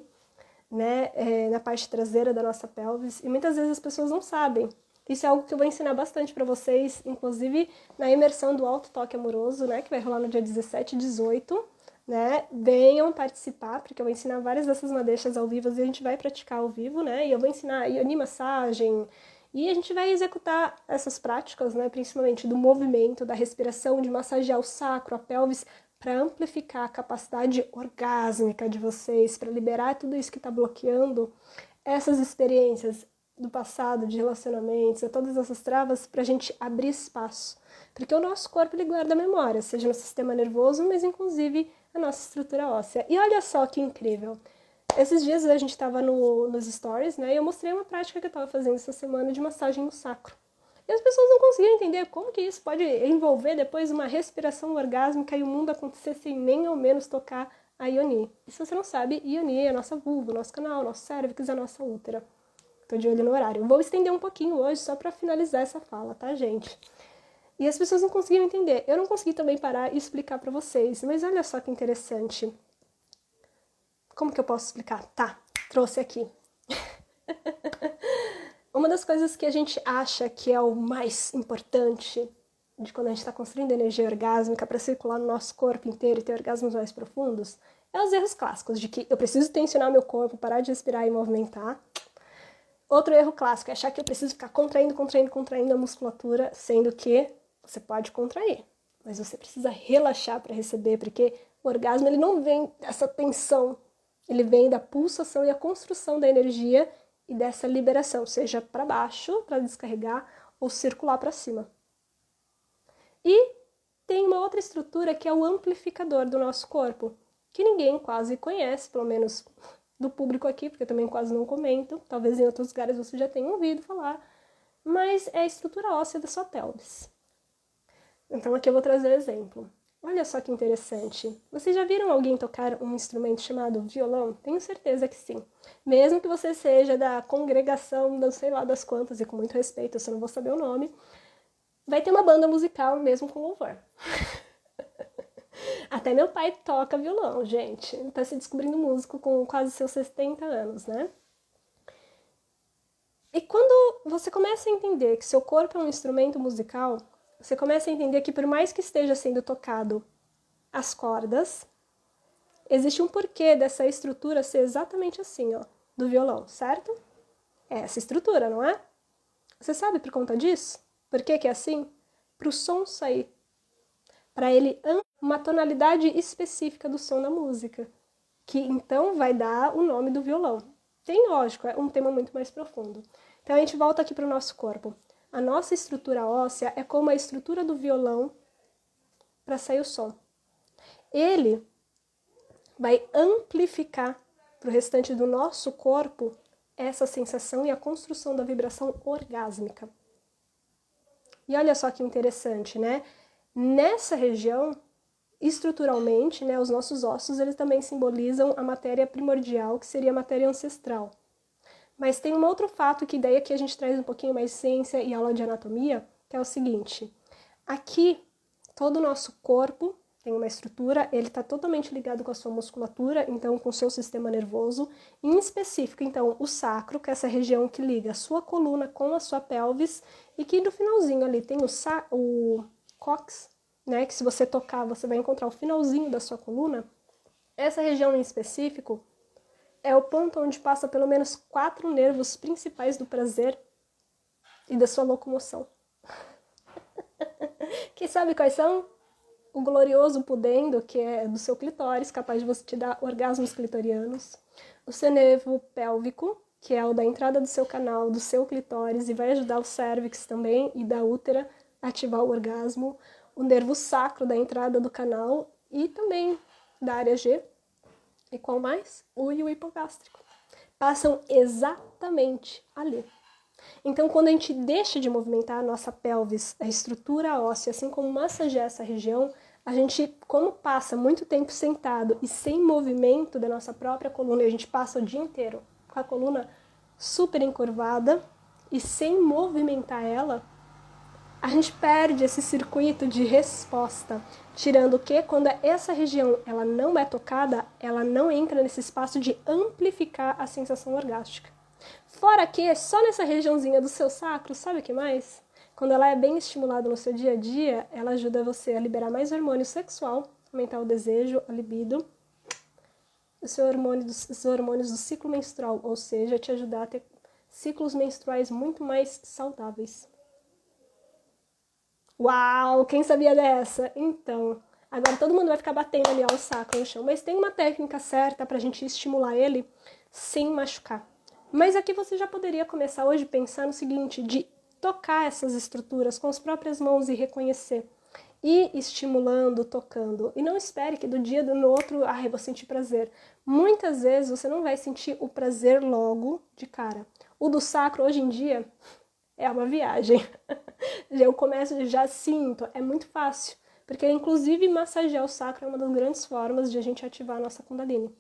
né, na parte traseira da nossa pelvis. E muitas vezes as pessoas não sabem. Isso é algo que eu vou ensinar bastante para vocês, inclusive na imersão do Alto Toque Amoroso, né, que vai rolar no dia 17 e 18, né, venham participar, porque eu vou ensinar várias dessas madeixas ao vivo e a gente vai praticar ao vivo, né, e eu vou ensinar Yoni massagem, e a gente vai executar essas práticas, né, principalmente do movimento, da respiração, de massagear o sacro, a pelvis, para amplificar a capacidade orgásmica de vocês, para liberar tudo isso que está bloqueando essas experiências do passado, de relacionamentos, todas essas travas, para a gente abrir espaço. Porque o nosso corpo ele guarda memória, seja no sistema nervoso, mas inclusive a nossa estrutura óssea. E olha só que incrível! Esses dias a gente estava nos stories, né, e eu mostrei uma prática que eu estava fazendo essa semana de massagem no sacro. E as pessoas não conseguiam entender como que isso pode envolver depois uma respiração orgásmica e o mundo acontecer sem nem ao menos tocar a Yoni. E se você não sabe, Yoni é a nossa vulva, nosso canal, nosso cérvix, a nossa útera. Tô de olho no horário. Vou estender um pouquinho hoje só para finalizar essa fala, tá, gente? E as pessoas não conseguiam entender. Eu não consegui também parar e explicar para vocês, mas olha só que interessante. Como que eu posso explicar? Tá, trouxe aqui. Uma das coisas que a gente acha que é o mais importante de quando a gente está construindo energia orgásmica para circular no nosso corpo inteiro e ter orgasmos mais profundos é os erros clássicos de que eu preciso tensionar meu corpo, parar de respirar e movimentar. Outro erro clássico é achar que eu preciso ficar contraindo a musculatura, sendo que você pode contrair, mas você precisa relaxar para receber, porque o orgasmo ele não vem dessa tensão Ele vem da pulsação e a construção da energia e dessa liberação, seja para baixo, para descarregar, ou circular para cima. E tem uma outra estrutura que é o amplificador do nosso corpo, que ninguém quase conhece, pelo menos do público aqui, porque eu também quase não comento, talvez em outros lugares você já tenha ouvido falar, mas é a estrutura óssea da sua pelvis. Então aqui eu vou trazer um exemplo. Olha só que interessante. Vocês já viram alguém tocar um instrumento chamado violão? Tenho certeza que sim. Mesmo que você seja da congregação, não sei lá das quantas, e com muito respeito, eu só não vou saber o nome, vai ter uma banda musical mesmo com louvor. Até meu pai toca violão, gente. Ele tá se descobrindo músico com quase seus 70 anos, né? E quando você começa a entender que seu corpo é um instrumento musical, você começa a entender que por mais que esteja sendo tocado as cordas, existe um porquê dessa estrutura ser exatamente assim, ó, do violão, certo? É essa estrutura, não é? Você sabe por conta disso? Por que que é assim? Para o som sair. Para ele uma tonalidade específica do som da música, que então vai dar o nome do violão. Tem lógico, é um tema muito mais profundo. Então a gente volta aqui para o nosso corpo. A nossa estrutura óssea é como a estrutura do violão para sair o som. Ele vai amplificar para o restante do nosso corpo essa sensação e a construção da vibração orgásmica. E olha só que interessante, né? Nessa região, estruturalmente, né, os nossos ossos eles também simbolizam a matéria primordial, que seria a matéria ancestral. Mas tem um outro fato que daí aqui a gente traz um pouquinho mais de ciência e aula de anatomia, que é o seguinte. Aqui, todo o nosso corpo tem uma estrutura, ele está totalmente ligado com a sua musculatura, então com o seu sistema nervoso, em específico, então, o sacro, que é essa região que liga a sua coluna com a sua pelvis, e que no finalzinho ali tem o cóccix, né, que se você tocar, você vai encontrar o finalzinho da sua coluna. Essa região em específico é o ponto onde passa pelo menos 4 nervos principais do prazer e da sua locomoção. Quem sabe quais são? O glorioso pudendo, que é do seu clitóris, capaz de você te dar orgasmos clitorianos. O seu nervo pélvico, que é o da entrada do seu canal, do seu clitóris, e vai ajudar o cérvix também e da útera a ativar o orgasmo. O nervo sacro da entrada do canal e também da área G. E qual mais? O e o hipogástrico. Passam exatamente ali. Então, quando a gente deixa de movimentar a nossa pelvis, a estrutura óssea, assim como massagear essa região, a gente, como passa muito tempo sentado e sem movimento da nossa própria coluna, e a gente passa o dia inteiro com a coluna super encurvada e sem movimentar ela, a gente perde esse circuito de resposta, tirando que quando essa região ela não é tocada, ela não entra nesse espaço de amplificar a sensação orgástica. Fora que, só nessa regiãozinha do seu sacro, sabe o que mais? Quando ela é bem estimulada no seu dia a dia, ela ajuda você a liberar mais hormônio sexual, aumentar o desejo, a libido, os hormônios do ciclo menstrual, ou seja, te ajudar a ter ciclos menstruais muito mais saudáveis. Uau, quem sabia dessa? Então, agora todo mundo vai ficar batendo ali ó, o sacro no chão, mas tem uma técnica certa pra gente estimular ele sem machucar. Mas aqui você já poderia começar hoje a pensar no seguinte, de tocar essas estruturas com as próprias mãos e reconhecer. E estimulando, tocando. E não espere que do dia no outro, eu vou sentir prazer. Muitas vezes você não vai sentir o prazer logo de cara. O do sacro, hoje em dia, é uma viagem. Eu começo, já sinto, é muito fácil. Porque, inclusive, massagear o sacro é uma das grandes formas de a gente ativar a nossa Kundalini,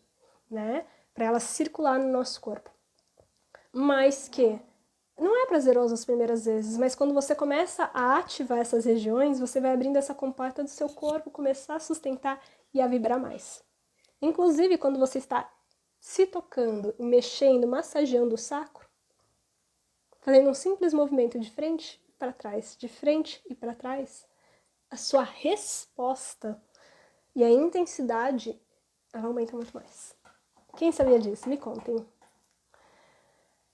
né? Para ela circular no nosso corpo. Mas que não é prazeroso as primeiras vezes, mas quando você começa a ativar essas regiões, você vai abrindo essa comporta do seu corpo, começar a sustentar e a vibrar mais. Inclusive, quando você está se tocando, mexendo, massageando o sacro, fazendo um simples movimento de frente para trás, de frente e para trás, a sua resposta e a intensidade, ela aumenta muito mais. Quem sabia disso? Me contem.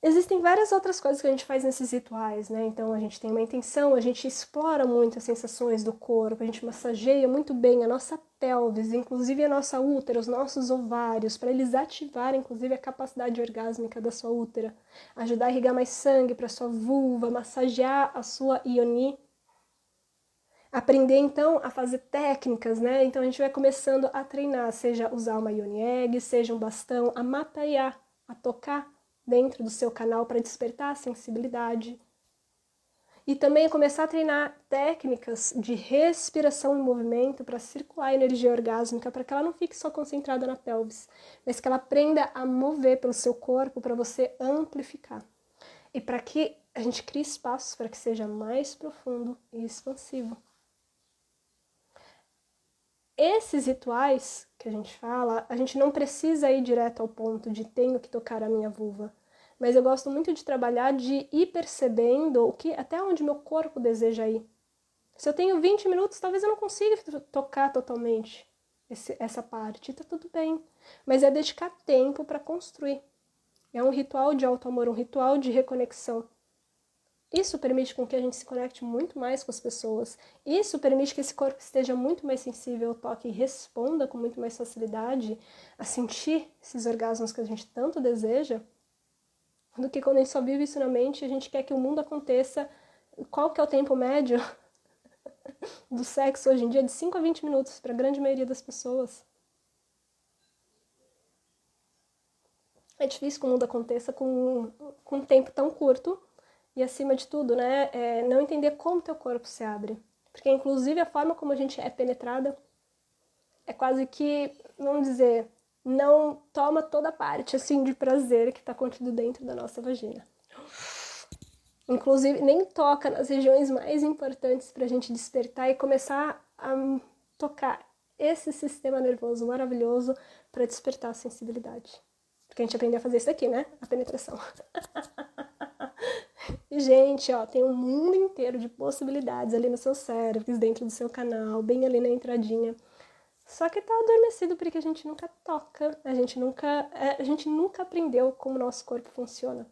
Existem várias outras coisas que a gente faz nesses rituais, né? Então a gente tem uma intenção, a gente explora muito as sensações do corpo, a gente massageia muito bem a nossa pelvis, inclusive a nossa útera, os nossos ovários, para eles ativarem inclusive a capacidade orgásmica da sua útera, ajudar a irrigar mais sangue para sua vulva, massagear a sua ioni. Aprender então a fazer técnicas, né? Então a gente vai começando a treinar, seja usar uma yoni egg, seja um bastão, a mataiar, a tocar dentro do seu canal para despertar a sensibilidade. E também começar a treinar técnicas de respiração e movimento para circular a energia orgásmica, para que ela não fique só concentrada na pelvis, mas que ela aprenda a mover pelo seu corpo para você amplificar. E para que a gente crie espaços para que seja mais profundo e expansivo. Esses rituais que a gente fala, a gente não precisa ir direto ao ponto de tenho que tocar a minha vulva. Mas eu gosto muito de trabalhar, de ir percebendo o que, até onde meu corpo deseja ir. Se eu tenho 20 minutos, talvez eu não consiga tocar totalmente essa parte. Tá tudo bem. Mas é dedicar tempo para construir. É um ritual de auto-amor, um ritual de reconexão. Isso permite com que a gente se conecte muito mais com as pessoas. Isso permite que esse corpo esteja muito mais sensível ao toque e responda com muito mais facilidade a sentir esses orgasmos que a gente tanto deseja, do que quando a gente só vive isso na mente e a gente quer que o mundo aconteça. Qual que é o tempo médio do sexo hoje em dia? De 5 a 20 minutos para a grande maioria das pessoas. É difícil que o mundo aconteça com um tempo tão curto. E acima de tudo, né, não entender como teu corpo se abre. Porque inclusive a forma como a gente é penetrada é quase que, vamos dizer, não toma toda a parte assim de prazer que está contido dentro da nossa vagina. Inclusive nem toca nas regiões mais importantes para a gente despertar e começar a tocar esse sistema nervoso maravilhoso para despertar a sensibilidade. Porque a gente aprendeu a fazer isso daqui, né? A penetração. E, gente, ó, tem um mundo inteiro de possibilidades ali no seu cérebro, dentro do seu canal, bem ali na entradinha. Só que tá adormecido porque a gente nunca toca, a gente nunca aprendeu como o nosso corpo funciona.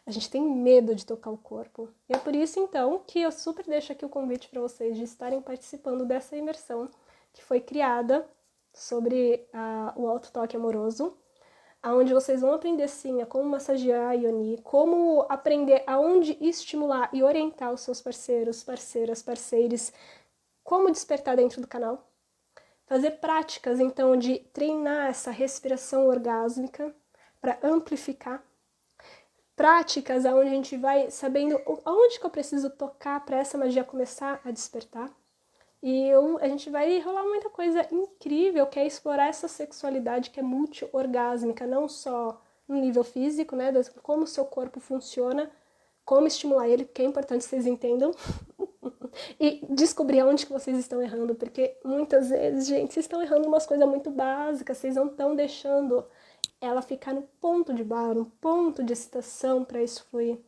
A gente tem medo de tocar o corpo. E é por isso, então, que eu super deixo aqui o convite para vocês de estarem participando dessa imersão que foi criada sobre o autotoque amoroso, onde vocês vão aprender, sim, a como massagear a Ioni, como aprender aonde estimular e orientar os seus parceiros, parceiras, parceiros, como despertar dentro do canal. Fazer práticas, então, de treinar essa respiração orgásmica para amplificar. Práticas onde a gente vai sabendo aonde que eu preciso tocar para essa magia começar a despertar. E a gente vai rolar muita coisa incrível, que é explorar essa sexualidade que é multi-orgásmica, não só no nível físico, né, como o seu corpo funciona, como estimular ele, porque é importante vocês entendam, e descobrir onde que vocês estão errando, porque muitas vezes, gente, vocês estão errando umas coisas muito básicas, vocês não estão deixando ela ficar no ponto de bar, no ponto de excitação para isso fluir.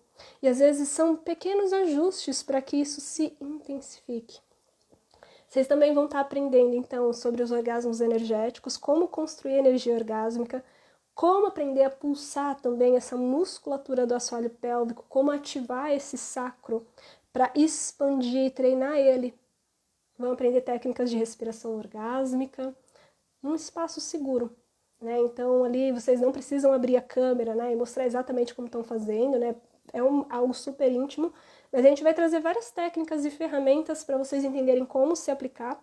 E às vezes são pequenos ajustes para que isso se intensifique. Vocês também vão estar aprendendo, então, sobre os orgasmos energéticos, como construir energia orgásmica, como aprender a pulsar também essa musculatura do assoalho pélvico, como ativar esse sacro para expandir e treinar ele. Vão aprender técnicas de respiração orgásmica, num espaço seguro. Né? Então, ali vocês não precisam abrir a câmera, né, e mostrar exatamente como estão fazendo, né? É algo super íntimo, mas a gente vai trazer várias técnicas e ferramentas para vocês entenderem como se aplicar,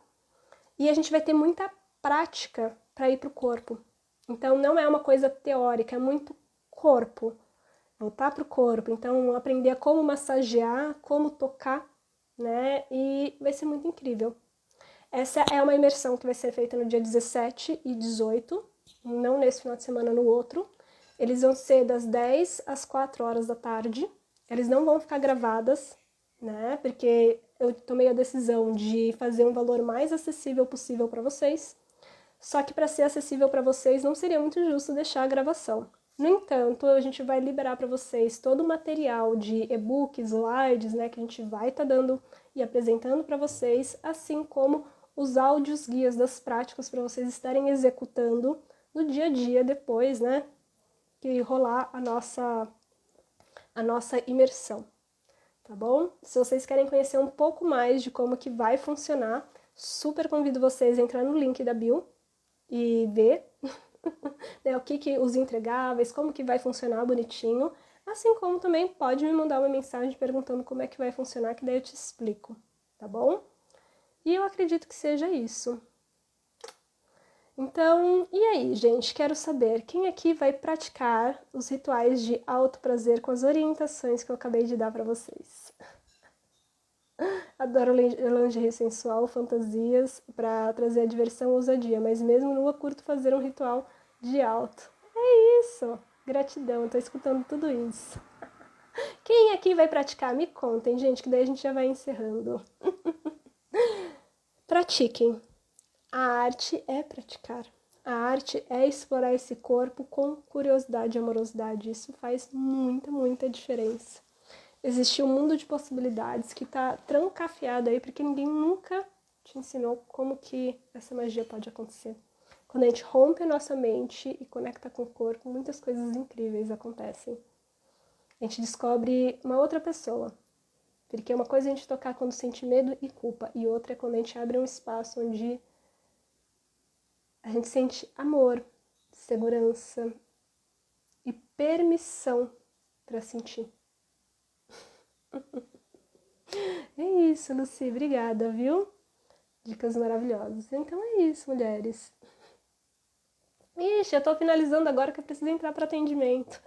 e a gente vai ter muita prática para ir para o corpo. Então, não é uma coisa teórica, é muito corpo, voltar para o corpo. Então, aprender a como massagear, como tocar, né, e vai ser muito incrível. Essa é uma imersão que vai ser feita no dia 17 e 18, não nesse final de semana, no outro. Eles vão ser das 10 às 4 horas da tarde. Eles não vão ficar gravadas, né? Porque eu tomei a decisão de fazer um valor mais acessível possível para vocês. Só que para ser acessível para vocês não seria muito justo deixar a gravação. No entanto, a gente vai liberar para vocês todo o material de e-books, slides, né, que a gente vai estar dando e apresentando para vocês, assim como os áudios guias das práticas para vocês estarem executando no dia a dia depois, né, que rolar a nossa a nossa imersão, tá bom? Se vocês querem conhecer um pouco mais de como que vai funcionar, super convido vocês a entrar no link da bio e ver né, o que os entregáveis, como que vai funcionar bonitinho, assim como também pode me mandar uma mensagem perguntando como é que vai funcionar, que daí eu te explico, tá bom? E eu acredito que seja isso. Então, e aí, gente? Quero saber quem aqui vai praticar os rituais de alto prazer com as orientações que eu acabei de dar para vocês. Adoro lingerie sensual, fantasias, para trazer a diversão e ousadia, mas mesmo nua curto fazer um ritual de alto. É isso! Gratidão, tô escutando tudo isso. Quem aqui vai praticar? Me contem, gente, que daí a gente já vai encerrando. Pratiquem. A arte é praticar. A arte é explorar esse corpo com curiosidade e amorosidade. Isso faz muita, muita diferença. Existe um mundo de possibilidades que está trancafiado aí, porque ninguém nunca te ensinou como que essa magia pode acontecer. Quando a gente rompe a nossa mente e conecta com o corpo, muitas coisas incríveis acontecem. A gente descobre uma outra pessoa. Porque uma coisa é a gente tocar quando sente medo e culpa, e outra é quando a gente abre um espaço onde a gente sente amor, segurança e permissão para sentir. É isso, Lucy. Obrigada, viu? Dicas maravilhosas. Então é isso, mulheres. Ixi, eu tô finalizando agora que eu preciso entrar para atendimento.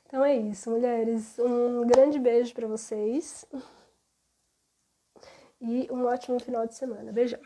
Então é isso, mulheres. Um grande beijo para vocês. E um ótimo final de semana. Beijão.